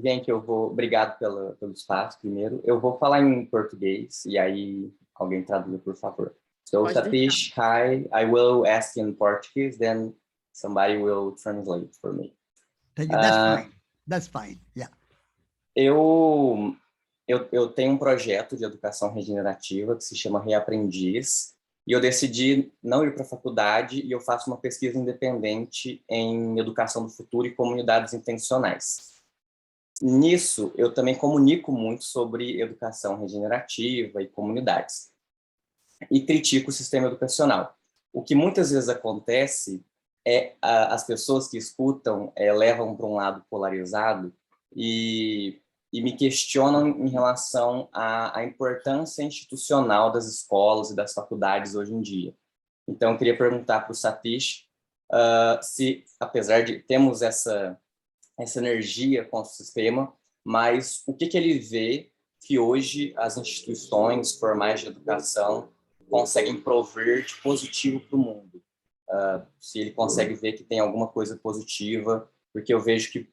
Gente, obrigado pelo espaço primeiro. Eu vou falar em português e aí alguém traduza, por favor. So, Pode Satish, hi, I will ask in Portuguese, then somebody will translate for me. Thank you. That's fine. That's fine. Yeah. Eu tenho um projeto de educação regenerativa que se chama Reaprendiz, e eu decidi não ir para a faculdade e eu faço uma pesquisa independente em educação do futuro e comunidades intencionais. Nisso, eu também comunico muito sobre educação regenerativa e comunidades. E critico o sistema educacional. O que muitas vezes acontece é as pessoas que escutam levam para um lado polarizado e me questionam em relação à importância institucional das escolas e das faculdades hoje em dia. Então, eu queria perguntar para o Satish se, apesar de termos essa energia contra o sistema, mas o que ele vê que hoje as instituições formais de educação conseguem prover de positivo para o mundo. Se ele consegue ver que tem alguma coisa positiva, porque eu vejo que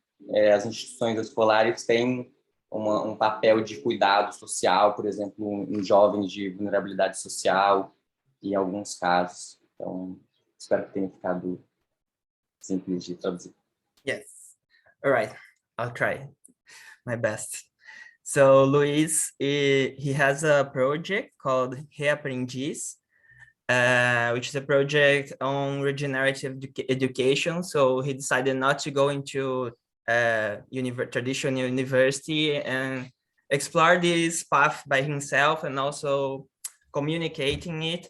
as instituições escolares têm um papel de cuidado social, por exemplo, em jovens de vulnerabilidade social, em alguns casos. Então, espero que tenha ficado simples de traduzir. Yes. All right. I'll try my best. So Luis, he has a project called Reaprendiz, which is a project on regenerative education. So he decided not to go into traditional university and explore this path by himself and also communicating it.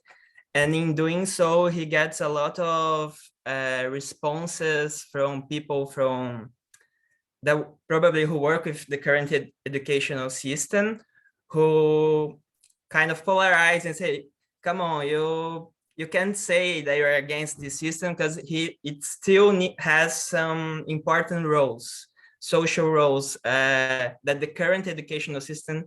And in doing so, he gets a lot of responses from people that probably who work with the current educational system, who kind of polarize and say, come on, you can't say that you're against the system because it still has some important roles, social roles that the current educational system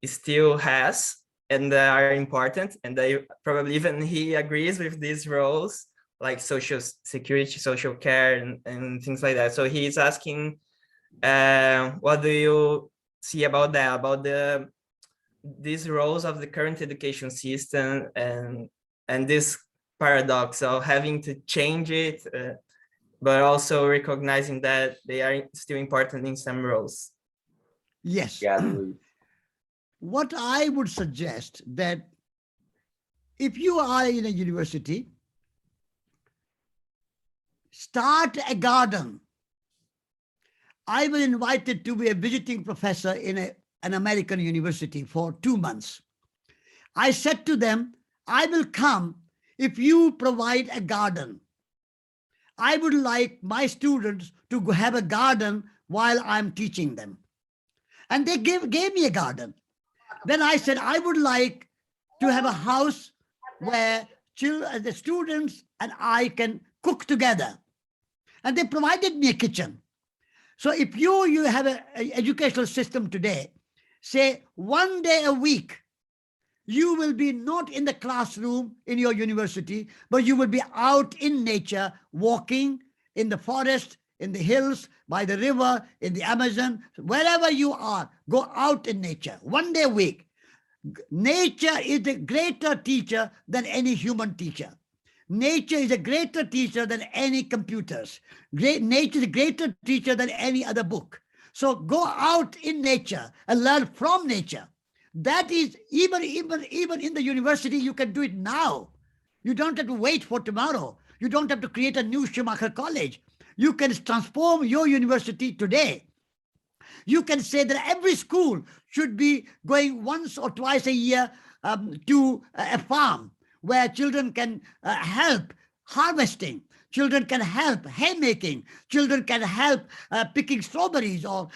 still has and are important. And probably even he agrees with these roles, like social security, social care, and things like that. So he's asking, what do you see about that, about these roles of the current education system and this paradox of having to change it, but also recognizing that they are still important in some roles. Yes. Obrigado. What I would suggest that if you are in a university, start a garden. I was invited to be a visiting professor in an American university for 2 months. I said to them, I will come if you provide a garden. I would like my students to have a garden while I'm teaching them. And they gave me a garden. Then I said, I would like to have a house where the students and I can cook together. And they provided me a kitchen. So if you have an educational system today, say 1 day a week, you will be not in the classroom in your university, but you will be out in nature, walking in the forest, in the hills, by the river, in the Amazon, wherever you are, go out in nature 1 day a week. Nature is a greater teacher than any human teacher. Nature is a greater teacher than any computers. Nature is a greater teacher than any other book. So go out in nature and learn from nature. That is, even in the university, you can do it now. You don't have to wait for tomorrow. You don't have to create a new Schumacher College. You can transform your university today. You can say that every school should be going once or twice a year to a farm where children can help harvesting, children can help haymaking, children can help picking strawberries or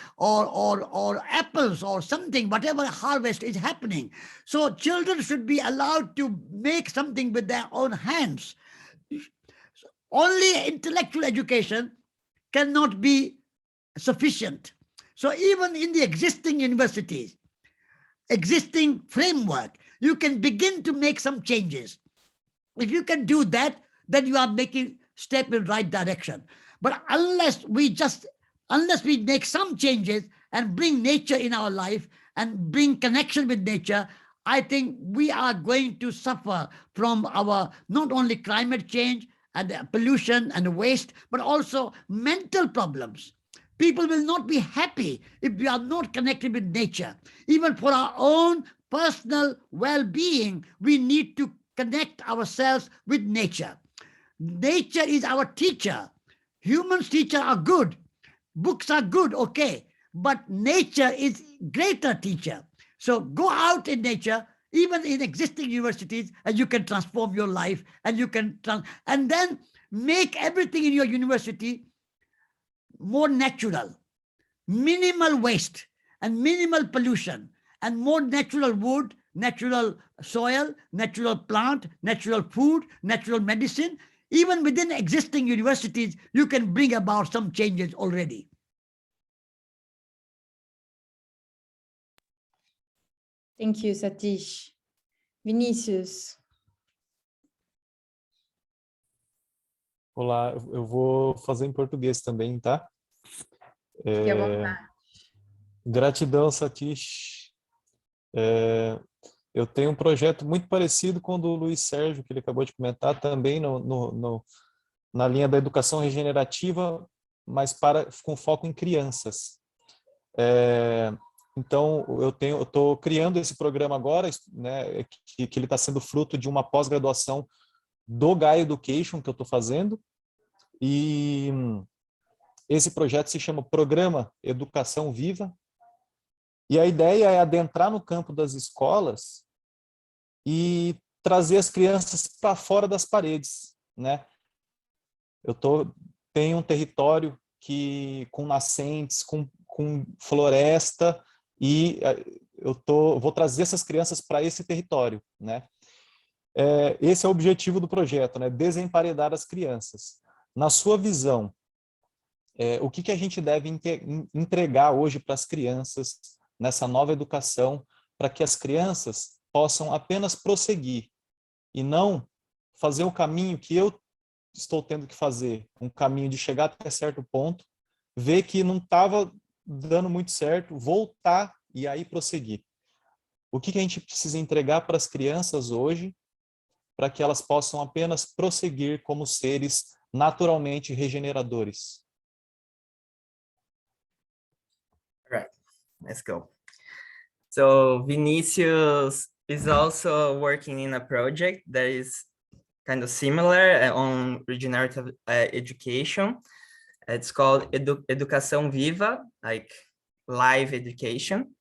apples or something, whatever harvest is happening. So children should be allowed to make something with their own hands. Only intellectual education cannot be sufficient. So even in the existing universities, existing framework, you can begin to make some changes. If you can do that, then you are making step in the right direction. But unless we make some changes and bring nature in our life and bring connection with nature, I think we are going to suffer from our not only climate change and the pollution and the waste, but also mental problems. People will not be happy if we are not connected with nature. Even for our own personal well-being, we need to connect ourselves with nature. Nature is our teacher. Humans' teachers are good. Books are good, okay. But nature is greater teacher. So go out in nature, even in existing universities, and you can transform your life, and you can and then make everything in your university more natural, minimal waste and minimal pollution, and more natural wood, natural soil, natural plant, natural food, natural medicine. Even within existing universities, you can bring about some changes already. Thank you, Satish. Vinícius. Olá, eu vou fazer em português também, tá? Fique à vontade. Gratidão, Satish. Eu tenho um projeto muito parecido com o do Luiz Sérgio, que ele acabou de comentar, também na linha da educação regenerativa, mas com foco em crianças. Então, eu estou criando esse programa agora, né, que ele está sendo fruto de uma pós-graduação do Gaia Education que eu estou fazendo, e esse projeto se chama Programa Educação Viva, e a ideia é adentrar no campo das escolas e trazer as crianças para fora das paredes, né? Tenho um território com nascentes, com floresta, e vou trazer essas crianças para esse território, né? Esse é o objetivo do projeto, né? Desemparedar as crianças. Na sua visão, o que a gente deve entregar hoje para as crianças nessa nova educação, para que as crianças possam apenas prosseguir e não fazer o caminho que eu estou tendo que fazer, um caminho de chegar até certo ponto, ver que não estava dando muito certo, voltar e aí prosseguir. O que a gente precisa entregar para as crianças hoje para que elas possam apenas prosseguir como seres naturalmente regeneradores. All right, let's go. So Vinicius is also working in a project that is kind of similar on regenerative education. It's called Educação Viva, like live education.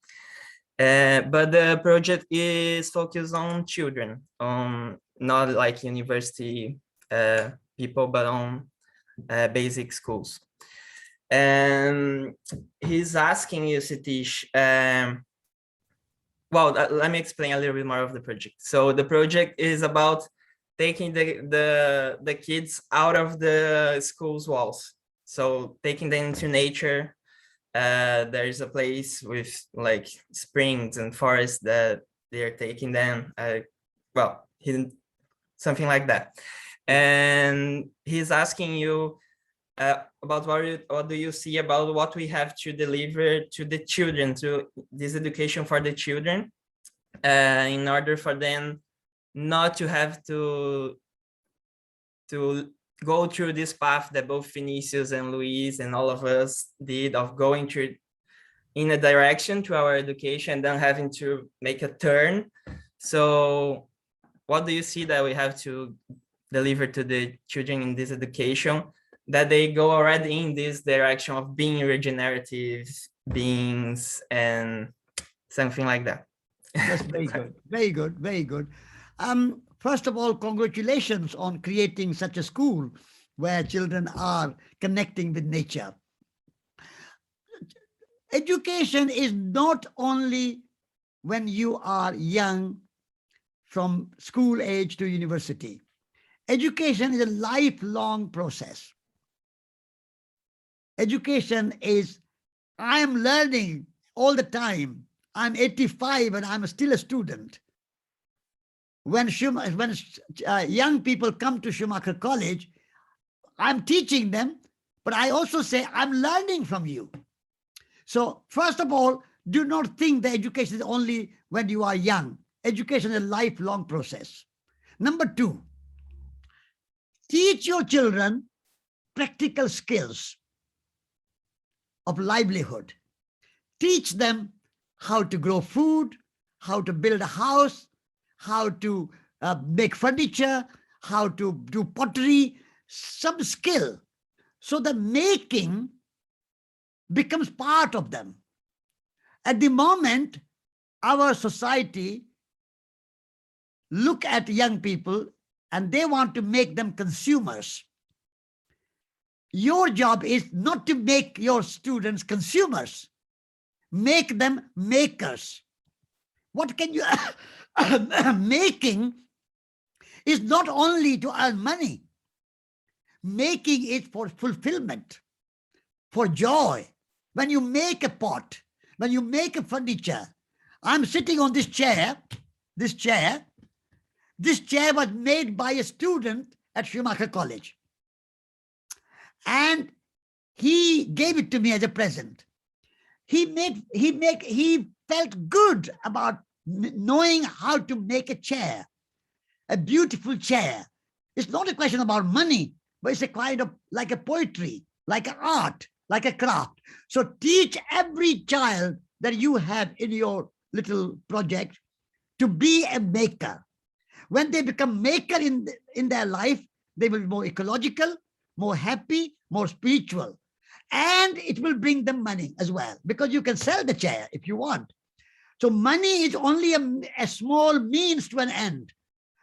But the project is focused on children, not like university people, but on basic schools. And he's asking you, Satish, well, let me explain a little bit more of the project. So the project is about taking the kids out of the school's walls. So taking them into nature. There is a place with like springs and forests that they're taking them, well, something like that. And he's asking you about what do you see about what we have to deliver to the children, to this education for the children, in order for them not to have to go through this path that both Vinicius and Luis and all of us did, of going through in a direction to our education, then having to make a turn. So what do you see that we have to deliver to the children in this education, that they go already in this direction of being regenerative beings and something like that? That's very good, very good, very good. First of all, congratulations on creating such a school where children are connecting with nature. Education is not only when you are young, from school age to university. Education is a lifelong process. Education is, I am learning all the time. I'm 85 and I'm still a student. When young people come to Schumacher College, I'm teaching them, but I also say, I'm learning from you. So first of all, do not think that education is only when you are young. Education is a lifelong process. Number two, teach your children practical skills of livelihood. Teach them how to grow food, how to build a house, how to make furniture, how to do pottery, some skill. So the making becomes part of them. At the moment, our society look at young people and they want to make them consumers. Your job is not to make your students consumers. Make them makers. What can you... Making is not only to earn money. Making is for fulfillment, for joy. When you make a pot, when you make a furniture, I'm sitting on this chair. This chair was made by a student at Schumacher College. And he gave it to me as a present. He felt good about knowing how to make a chair, a beautiful chair. It's not a question about money, but it's a kind of like a poetry, like an art, like a craft. So teach every child that you have in your little project to be a maker. When they become maker in their life, they will be more ecological, more happy, more spiritual. And it will bring them money as well, because you can sell the chair if you want. So money is only a small means to an end.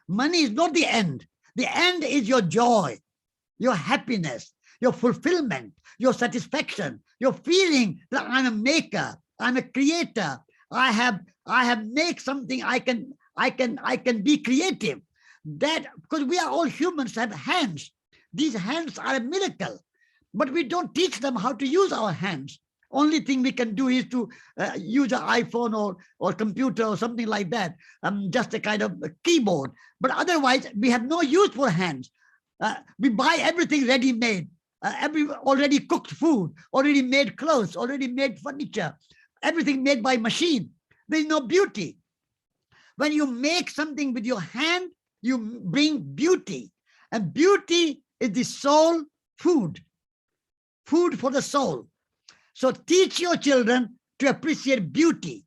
Money is not the end. The end is your joy, your happiness, your fulfillment, your satisfaction, your feeling that I'm a maker, I'm a creator. I have made something. I can be creative. That because we are all humans, have hands. These hands are a miracle, but we don't teach them how to use our hands. Only thing we can do is to use an iPhone or computer or something like that, just a kind of a keyboard. But otherwise, we have no use for hands. We buy everything ready-made, already cooked food, already made clothes, already made furniture, everything made by machine. There's no beauty. When you make something with your hand, you bring beauty. And beauty is the soul food for the soul. So teach your children to appreciate beauty.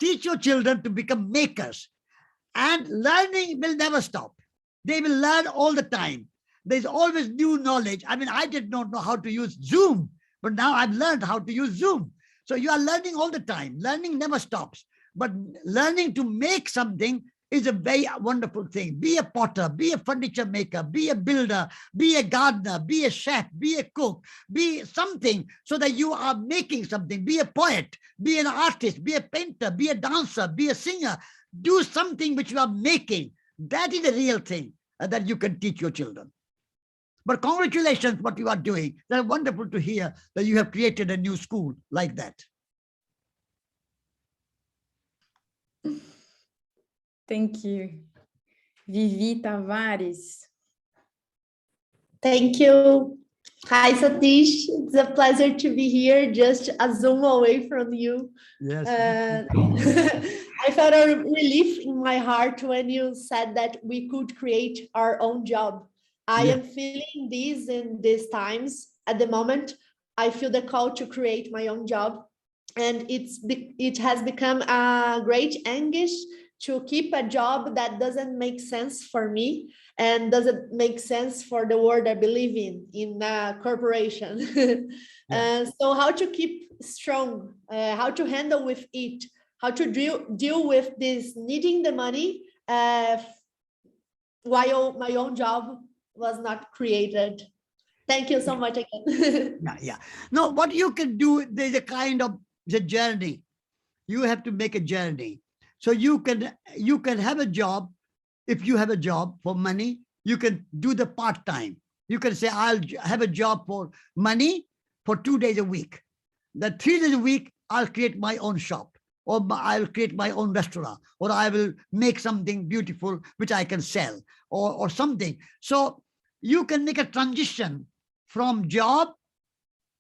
Teach your children to become makers. And learning will never stop. They will learn all the time. There's always new knowledge. I mean, I did not know how to use Zoom, but now I've learned how to use Zoom. So you are learning all the time. Learning never stops. But learning to make something is a very wonderful thing. Be a potter, be a furniture maker, be a builder, be a gardener, be a chef, be a cook, be something so that you are making something. Be a poet, be an artist, be a painter, be a dancer, be a singer. Do something which you are making. That is the real thing that you can teach your children. But congratulations, what you are doing. That's wonderful to hear that you have created a new school like that. Thank you. Vivi Tavares. Thank you. Hi, Satish. It's a pleasure to be here, just a Zoom away from you. Yes. I felt a relief in my heart when you said that we could create our own job. I am feeling this in these times. At the moment, I feel the call to create my own job. And it has become a great anguish to keep a job that doesn't make sense for me and doesn't make sense for the world I believe in a corporation. So how to keep strong, how to handle with it, how to deal with this needing the money while my own job was not created. Thank you so much again. No, what you can do, there's a kind of the journey. You have to make a journey. So you can have a job. If you have a job for money, you can do the part-time. You can say, I'll have a job for money for 2 days a week. Then 3 days a week, I'll create my own shop, or I'll create my own restaurant, or I will make something beautiful which I can sell, or something. So you can make a transition from job,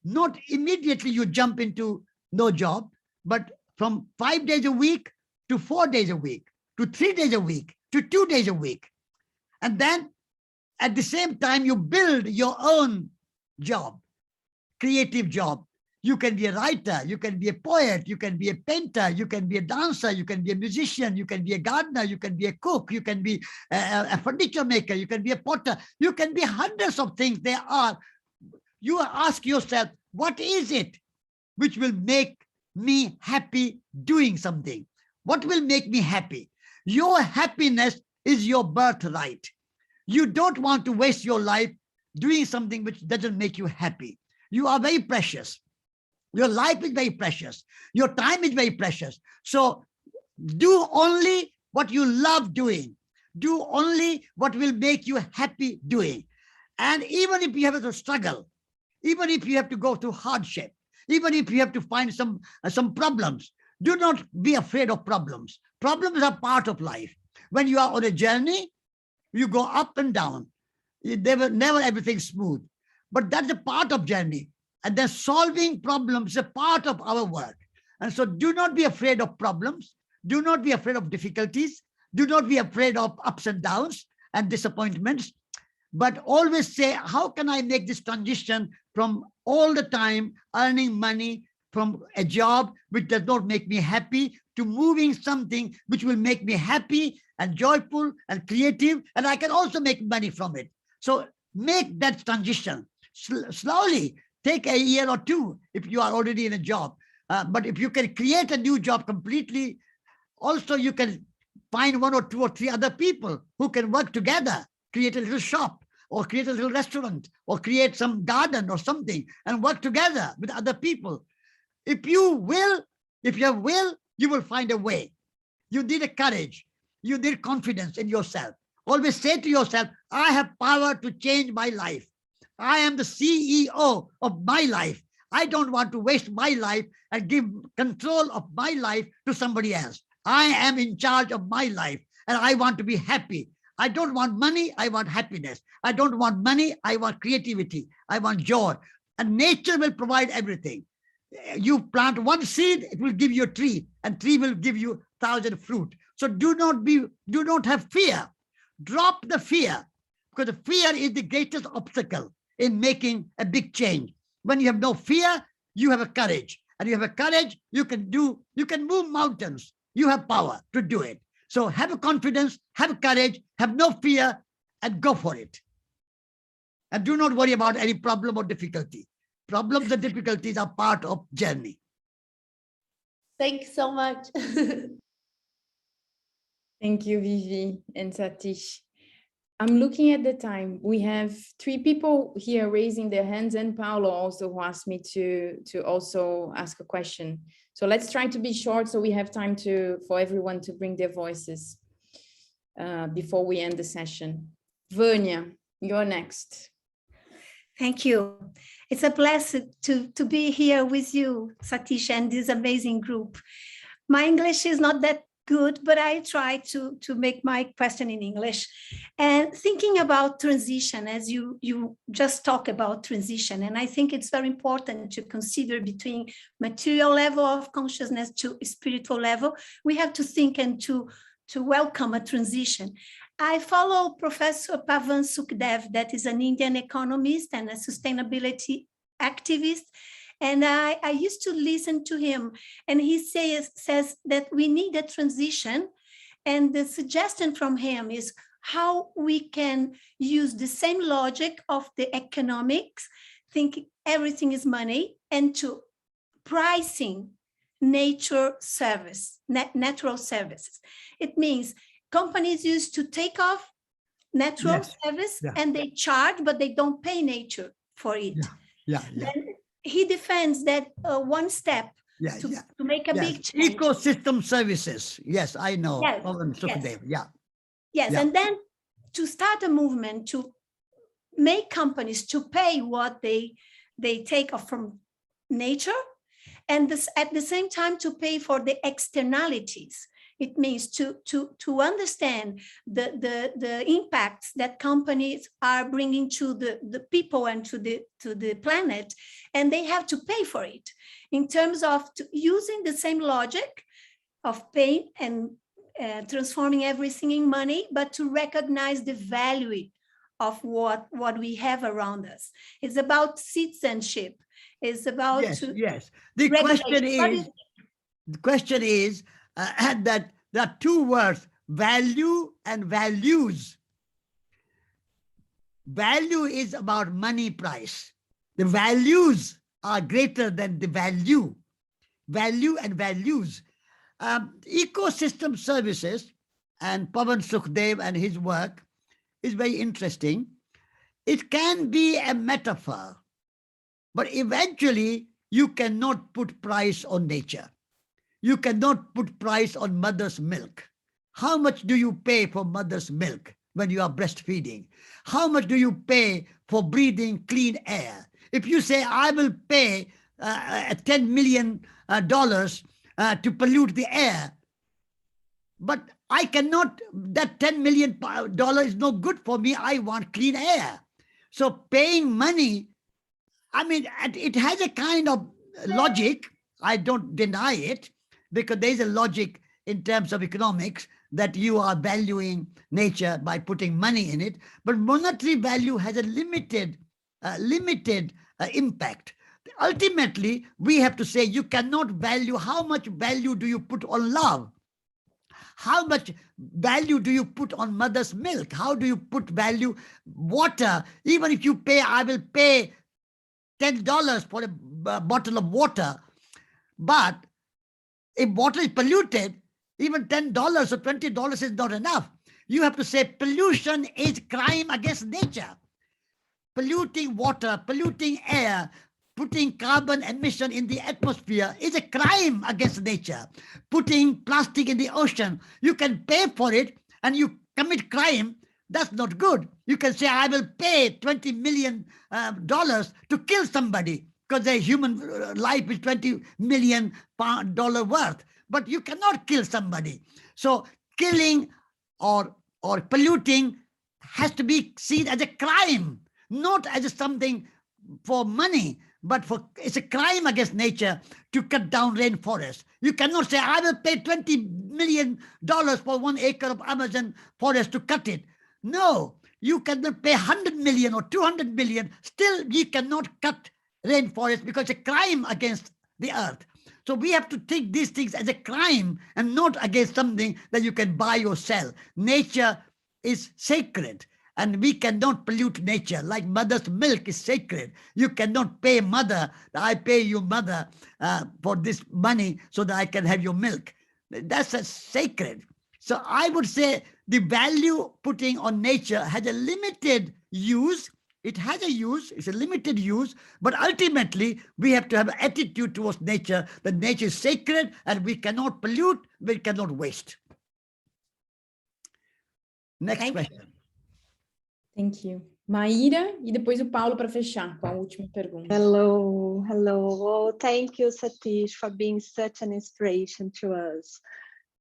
not immediately you jump into no job, but from 5 days a week to 4 days a week, to 3 days a week, to 2 days a week. And then at the same time, you build your own job, creative job. You can be a writer, you can be a poet, you can be a painter, you can be a dancer, you can be a musician, you can be a gardener, you can be a cook, you can be a furniture maker, you can be a potter, you can be hundreds of things there are. You ask yourself, what is it which will make me happy doing something? What will make me happy? Your happiness is your birthright. You don't want to waste your life doing something which doesn't make you happy. You are very precious. Your life is very precious. Your time is very precious. So do only what you love doing. Do only what will make you happy doing. And even if you have to struggle, even if you have to go through hardship, even if you have to find some problems, do not be afraid of problems. Problems are part of life. When you are on a journey, you go up and down. Never everything smooth. But that's a part of journey. And then solving problems is a part of our work. And so do not be afraid of problems. Do not be afraid of difficulties. Do not be afraid of ups and downs and disappointments. But always say, how can I make this transition from all the time earning money from a job which does not make me happy to moving something which will make me happy and joyful and creative, and I can also make money from it. So make that transition slowly. Take a year or two if you are already in a job. But if you can create a new job completely, also you can find 1 or 2 or 3 other people who can work together, create a little shop or create a little restaurant or create some garden or something and work together with other people. If you have will, you will find a way. You need a courage. You need confidence in yourself. Always say to yourself, I have power to change my life. I am the CEO of my life. I don't want to waste my life and give control of my life to somebody else. I am in charge of my life and I want to be happy. I don't want money, I want happiness. I don't want money, I want creativity. I want joy. And nature will provide everything. You plant one seed, it will give you a tree, and tree will give you 1,000 fruit. So do not have fear. drop the fear, because the fear is the greatest obstacle in making a big change. When you have no fear, you have a courage. And you have a courage, you can move mountains. You have power to do it. So have a confidence, have courage, have no fear, and go for it. And do not worry about any problem or difficulty. Problems and difficulties are part of journey. Thanks so much. Thank you, Vivi and Satish. I'm looking at the time. We have 3 people here raising their hands, and Paulo also, who asked me to also ask a question. So let's try to be short so we have time for everyone to bring their voices before we end the session. Vanya, you're next. Thank you. It's a blessing to be here with you, Satish, and this amazing group. My English is not that good, but I try to make my question in English. And thinking about transition, as you just talk about transition, and I think it's very important to consider between material level of consciousness to spiritual level. We have to think and to welcome a transition. I follow Professor Pavan Sukhdev, that is an Indian economist and a sustainability activist. And I used to listen to him, and he says that we need a transition. And the suggestion from him is how we can use the same logic of the economics, thinking everything is money, and to pricing natural services. It means companies used to take off natural service and they charge, but they don't pay nature for it. Then he defends that one step to make a big change. Ecosystem services. Yes, I know. Yes, and then to start a movement to make companies to pay what they take off from nature, and at the same time to pay for the externalities. It means to understand the impacts that companies are bringing to the people and to the planet, and they have to pay for it in terms of using the same logic of paying and transforming everything in money, but to recognize the value of what we have around us. It's about citizenship. It's about The question is that there are 2 words, value and values. Value is about money price. The values are greater than the value. Value and values. Ecosystem services, and Pavan Sukhdev and his work is very interesting. It can be a metaphor, but eventually you cannot put price on nature. You cannot put price on mother's milk. How much do you pay for mother's milk when you are breastfeeding? How much do you pay for breathing clean air? If you say, I will pay $10 million to pollute the air, but I cannot, that $10 million is no good for me. I want clean air. So paying money, I mean, it has a kind of logic. I don't deny it, because there is a logic in terms of economics that you are valuing nature by putting money in it. But monetary value has a limited impact. Ultimately, we have to say you cannot value, how much value do you put on love? How much value do you put on mother's milk? How do you put value water? Even if you pay, I will pay $10 for a bottle of water, but if water is polluted, even $10 or $20 is not enough. You have to say pollution is crime against nature. Polluting water, polluting air, putting carbon emission in the atmosphere is a crime against nature. Putting plastic in the ocean, you can pay for it and you commit crime. That's not good. You can say, I will pay $20 million to kill somebody, because a human life is $20 million worth. But you cannot kill somebody. So killing or polluting has to be seen as a crime, not as something for money, but it's a crime against nature to cut down rainforest. You cannot say, I will pay $20 million for 1 acre of Amazon forest to cut it. No, you cannot pay 100 million or 200 million. Still, you cannot cut rainforest because it's a crime against the earth. So we have to take these things as a crime and not against something that you can buy or sell. Nature is sacred and we cannot pollute nature. Like mother's milk is sacred. You cannot pay mother, I pay you mother for this money so that I can have your milk. That's a sacred. So I would say the value putting on nature has a limited use. It has a use, it's a limited use, but ultimately we have to have an attitude towards nature that nature is sacred and we cannot pollute, we cannot waste. Next question. Thank you. Maíra e depois o Paulo para fechar com a última pergunta. Hello. Oh, thank you, Satish, for being such an inspiration to us.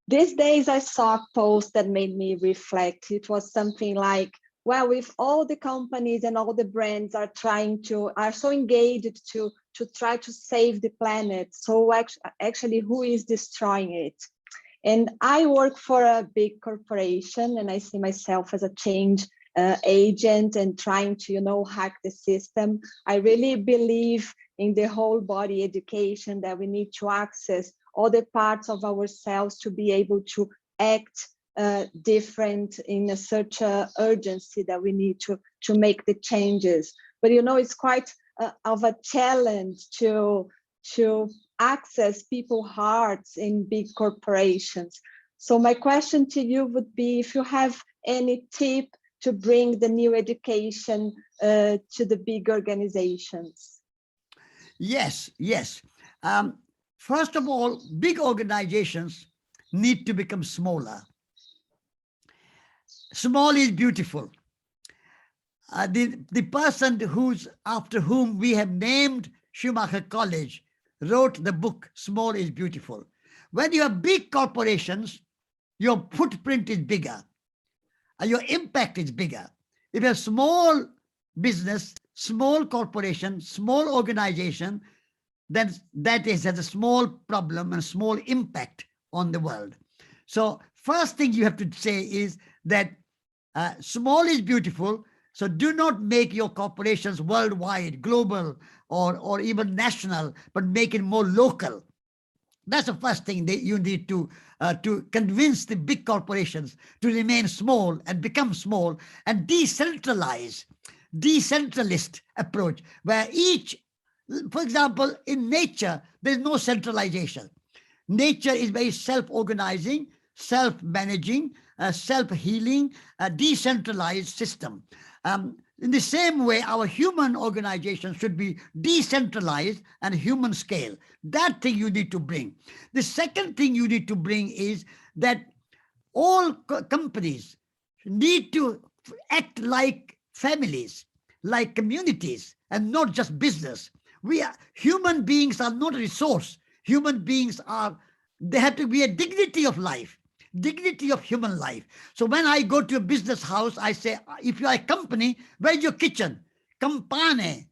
These days I saw a post that made me reflect. It was something like, well, if all the companies and all the brands are so engaged to try to save the planet, so actually who is destroying it? And I work for a big corporation and I see myself as a change agent and trying to, hack the system. I really believe in the whole body education, that we need to access all the parts of ourselves to be able to act different in such a urgency that we need to make the changes. But it's quite of a challenge to access people's hearts in big corporations. So my question to you would be if you have any tip to bring the new education to the big organizations. Yes. First of all, big organizations need to become smaller. Small is beautiful. The person after whom we have named Schumacher College wrote the book, Small is Beautiful. When you have big corporations, your footprint is bigger. Your impact is bigger. If you have small business, small corporation, small organization, then that has a small problem and small impact on the world. So first thing you have to say is that small is beautiful. So do not make your corporations worldwide, global, or even national, but make it more local. That's the first thing that you need to convince the big corporations to remain small and become small and decentralized approach where for example, in nature, there's no centralization. Nature is very self-organizing, self-managing, self-healing, decentralized system. In the same way, our human organization should be decentralized and human scale. That thing you need to bring. The second thing you need to bring is that all companies need to act like families, like communities, and not just business. Human beings are not a resource. Human beings they have to be a dignity of life. Dignity of human life. So when I go to a business house, I say, if you are a company, where's your kitchen? Campane.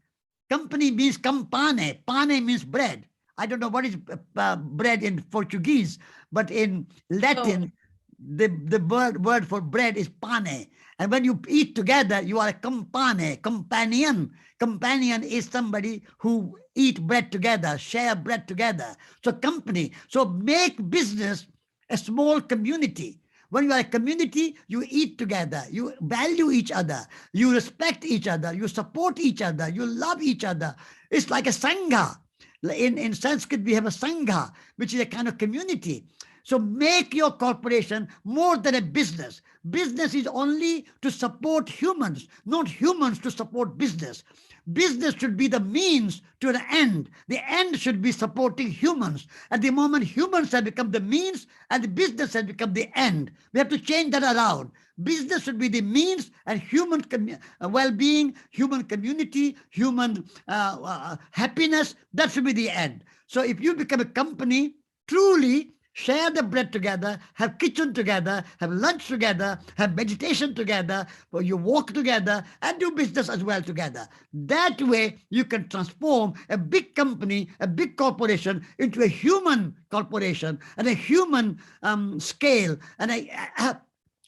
Company means campane. Pane means bread. I don't know what is bread in Portuguese, but in Latin, the word for bread is pane. And when you eat together, you are a campane, companion. Companion is somebody who eat bread together, share bread together. So company. So make business a small community. When you are a community, you eat together, you value each other, you respect each other, you support each other, you love each other. It's like a sangha. In Sanskrit, we have a sangha, which is a kind of community. So make your corporation more than a business. Business is only to support humans, not humans to support business. Business should be the means to an end. The end should be supporting humans. At the moment, humans have become the means and the business has become the end. We have to change that around. Business should be the means and human well-being, human community, human happiness, that should be the end. So if you become a company, truly share the bread together, have kitchen together, have lunch together, have meditation together, or you walk together and do business as well together. That way you can transform a big company, a big corporation into a human corporation and a human scale and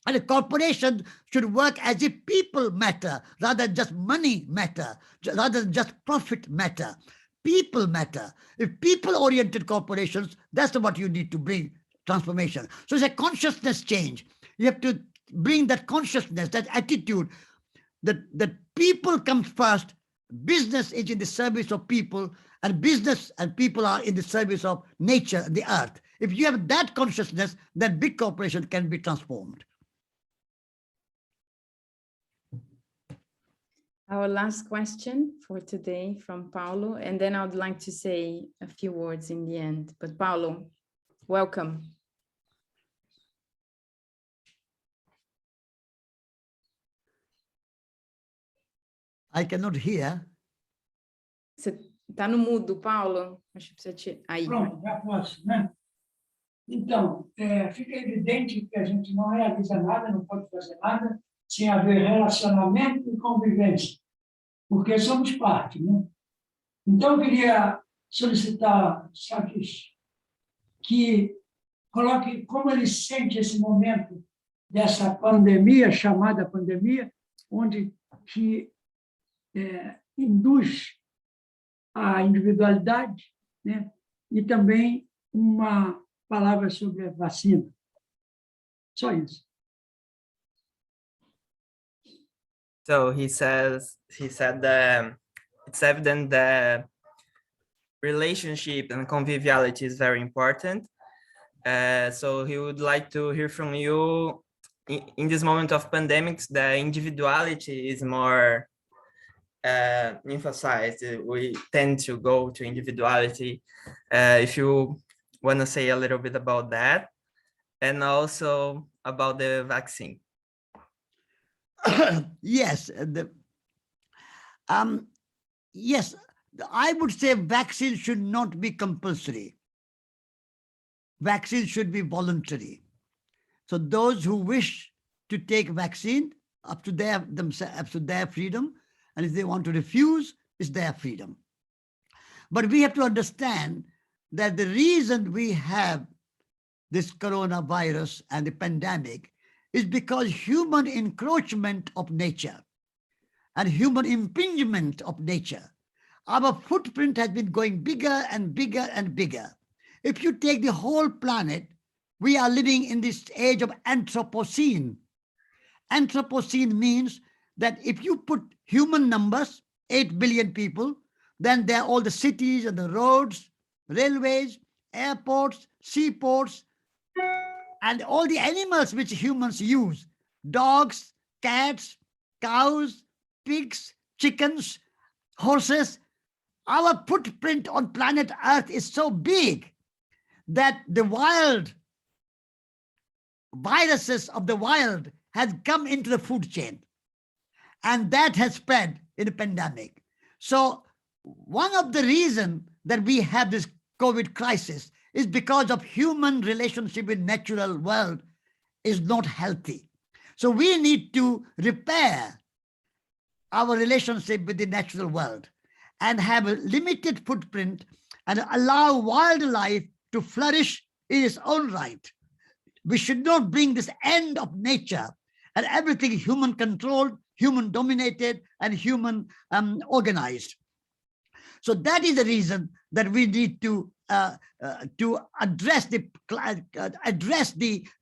And a corporation should work as if people matter, rather than just money matter, rather than just profit matter. People matter. If people-oriented corporations, that's what you need to bring transformation. So it's a consciousness change. You have to bring that consciousness, that attitude, that people comes first, business is in the service of people, and business and people are in the service of nature and the earth. If you have that consciousness, then big corporation can be transformed. Our last question for today from Paulo, and then I would like to say a few words in the end. But Paulo, welcome. I cannot hear. Você tá no mudo, Paulo? Acho que precisa te... Aí. Pronto, já posso, né? Então, fica evidente que a gente não realiza nada, não pode fazer nada, sem haver relacionamento e convivência, porque somos parte, né? Então, eu queria solicitar, Satish, que coloque como ele sente esse momento dessa pandemia, chamada pandemia, onde que induz a individualidade, né? E também uma palavra sobre a vacina. Só isso. So he said that it's evident that relationship and conviviality is very important. So he would like to hear from you in this moment of pandemics, the individuality is more emphasized. We tend to go to individuality. If you want to say a little bit about that, and also about the vaccine. Yes, yes, I would say vaccine should not be compulsory. Vaccine should be voluntary. So those who wish to take vaccine, up to their freedom, and if they want to refuse, it's their freedom. But we have to understand that the reason we have this coronavirus and the pandemic is because human encroachment of nature and human impingement of nature. Our footprint has been going bigger and bigger and bigger. If you take the whole planet, we are living in this age of Anthropocene. Anthropocene means that if you put human numbers, 8 billion people, then there are all the cities and the roads, railways, airports, seaports, and all the animals which humans use, dogs, cats, cows, pigs, chickens, horses. Our footprint on planet Earth is so big that the wild viruses of the wild has come into the food chain, and that has spread in a pandemic. So one of the reasons that we have this COVID crisis is because of human relationship with natural world is not healthy. So we need to repair our relationship with the natural world and have a limited footprint and allow wildlife to flourish in its own right. We should not bring this end of nature and everything human controlled, human dominated, and human organized. So that is the reason that we need to address the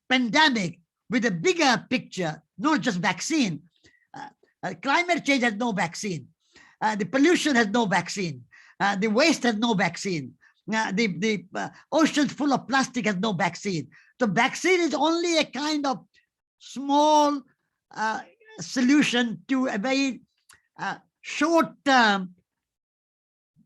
pandemic with a bigger picture, not just vaccine. Climate change has no vaccine. The pollution has no vaccine. The waste has no vaccine. The oceans full of plastic has no vaccine. So vaccine is only a kind of small solution to a very short-term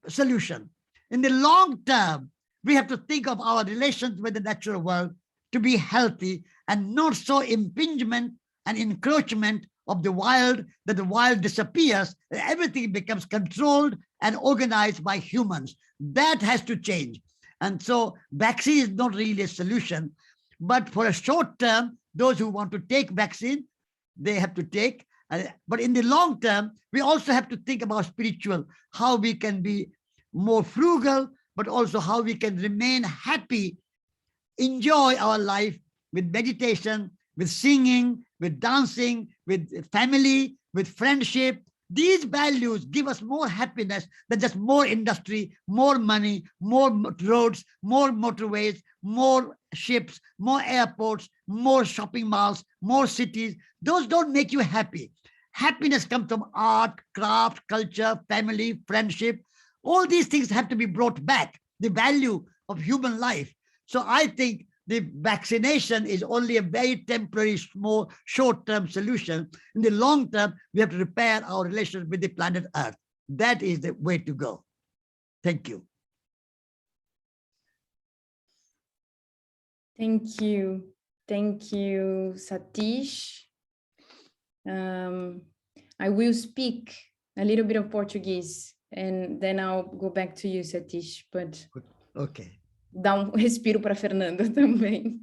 solution. In the long term, we have to think of our relations with the natural world to be healthy and not so impingement and encroachment of the wild that the wild disappears and everything becomes controlled and organized by humans. That has to change. And so vaccine is not really a solution, but for a short term, those who want to take vaccine, they have to take. But in the long term, we also have to think about spiritual, how we can be more frugal, but also how we can remain happy, enjoy our life with meditation, with singing, with dancing, with family, with friendship. These values give us more happiness than just more industry, more money, more roads, more motorways, more ships, more airports, more shopping malls, more cities. Those don't make you happy. Happiness comes from art, craft, culture, family, friendship. All these things have to be brought back, the value of human life. So I think the vaccination is only a very temporary, small, short-term solution. In the long term, we have to repair our relations with the planet Earth. That is the way to go. Thank you. Thank you. Thank you, Satish. I will speak a little bit of Portuguese and then I'll go back to you, Satish. But okay. Dá respiro para a Fernanda também.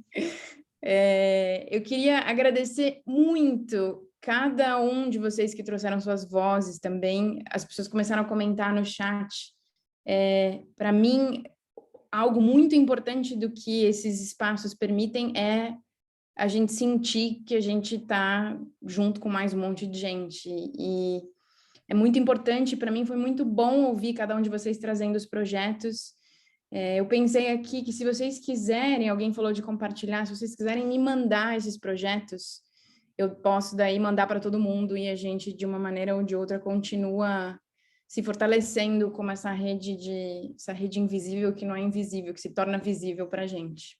Eu queria agradecer muito cada um de vocês que trouxeram suas vozes também. As pessoas começaram a comentar no chat. Para mim, algo muito importante do que esses espaços permitem é a gente sentir que a gente está junto com mais um monte de gente. E é muito importante, para mim foi muito bom ouvir cada um de vocês trazendo os projetos. Eu pensei aqui que se vocês quiserem, alguém falou de compartilhar, se vocês quiserem me mandar esses projetos, eu posso daí mandar para todo mundo e a gente, de uma maneira ou de outra, continua se fortalecendo como essa rede invisível que não é invisível, que se torna visível para a gente.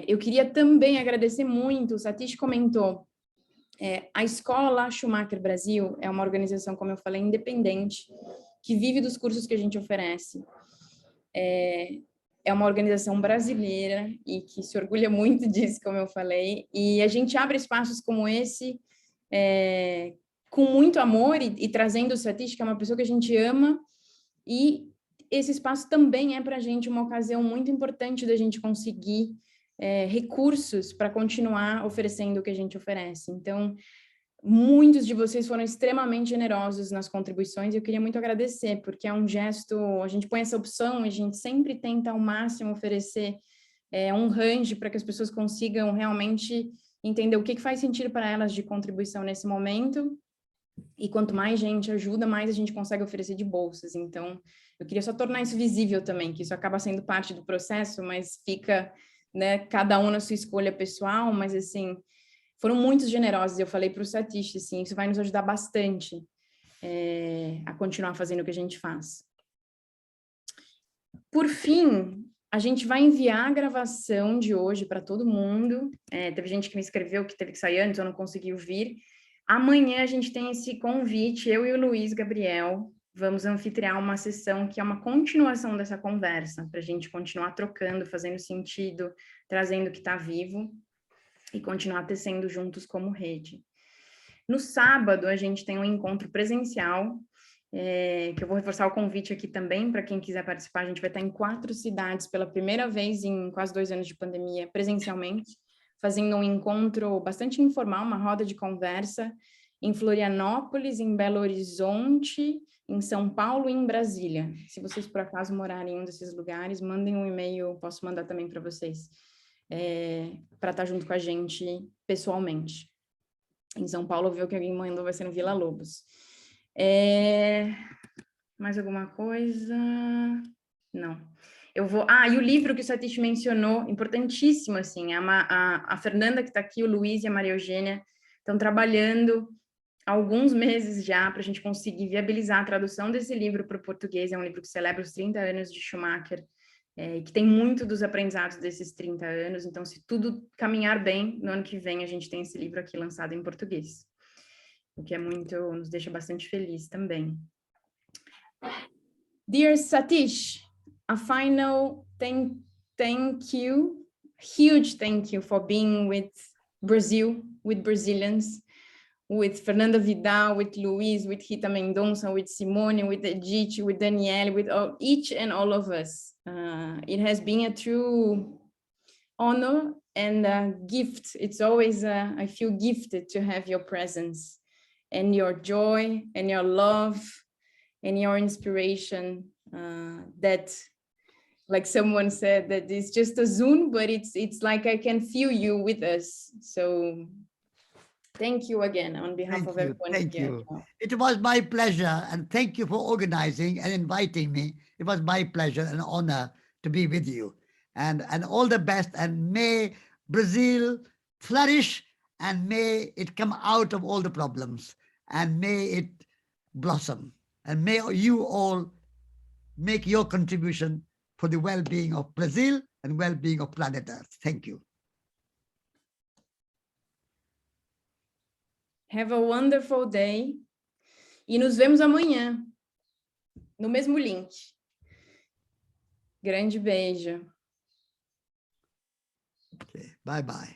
Eu queria também agradecer muito, o Satish comentou, a Escola Schumacher Brasil é uma organização, como eu falei, independente, que vive dos cursos que a gente oferece. É uma organização brasileira e que se orgulha muito disso, como eu falei, e a gente abre espaços como esse com muito amor e trazendo o Satish, que é uma pessoa que a gente ama, e esse espaço também é para a gente uma ocasião muito importante da gente conseguir recursos para continuar oferecendo o que a gente oferece. Então, muitos de vocês foram extremamente generosos nas contribuições e eu queria muito agradecer, porque é um gesto, a gente põe essa opção e a gente sempre tenta ao máximo oferecer um range para que as pessoas consigam realmente entender o que faz sentido para elas de contribuição nesse momento, e quanto mais gente ajuda, mais a gente consegue oferecer de bolsas. Então, eu queria só tornar isso visível também, que isso acaba sendo parte do processo, mas fica, né, cada um na sua escolha pessoal, mas assim, foram muito generosos. Eu falei para o Satish, assim, isso vai nos ajudar bastante a continuar fazendo o que a gente faz. Por fim, a gente vai enviar a gravação de hoje para todo mundo. Teve gente que me escreveu que teve que sair antes, eu não conseguiu vir. Amanhã a gente tem esse convite, eu e o Luiz Gabriel vamos anfitriar uma sessão que é uma continuação dessa conversa, para a gente continuar trocando, fazendo sentido, trazendo o que está vivo e continuar tecendo juntos como rede. No sábado, a gente tem um encontro presencial, que eu vou reforçar o convite aqui também, para quem quiser participar. A gente vai estar em 4 cidades pela primeira vez em quase 2 anos de pandemia, presencialmente, fazendo um encontro bastante informal, uma roda de conversa, em Florianópolis, em Belo Horizonte, em São Paulo e em Brasília. Se vocês, por acaso, morarem em um desses lugares, mandem um e-mail, posso mandar também para vocês, para estar junto com a gente pessoalmente. Em São Paulo, viu que alguém mandou, vai ser no Vila Lobos. Mais alguma coisa? Não. Eu vou... e o livro que o Satish mencionou, importantíssimo, assim, a Fernanda que está aqui, o Luiz e a Maria Eugênia estão trabalhando há alguns meses já para a gente conseguir viabilizar a tradução desse livro para o português. É um livro que celebra os 30 anos de Schumacher, que tem muito dos aprendizados desses 30 anos. Então, se tudo caminhar bem, no ano que vem a gente tem esse livro aqui lançado em português, o que nos deixa bastante feliz também. Dear Satish, a final thank you, huge thank you for being with Brazil, with Brazilians, with Fernanda Vidal, with Luiz, with Rita Mendonça, with Simone, with Edith, with Danielle, with each and all of us. It has been a true honor and a gift. It's always, I feel gifted to have your presence and your joy and your love and your inspiration, that, like someone said, that it's just a Zoom, but it's like I can feel you with us. So Thank you again on behalf of everyone Thank here. you. It was my pleasure, and thank you for organizing and inviting me. It was my pleasure and honor to be with you. And all the best, and may Brazil flourish, and may it come out of all the problems, and may it blossom, and may you all make your contribution for the well-being of Brazil and well-being of planet Earth. Thank you. Have a wonderful day. E nos vemos amanhã, no mesmo link. Grande beijo. Okay, bye-bye.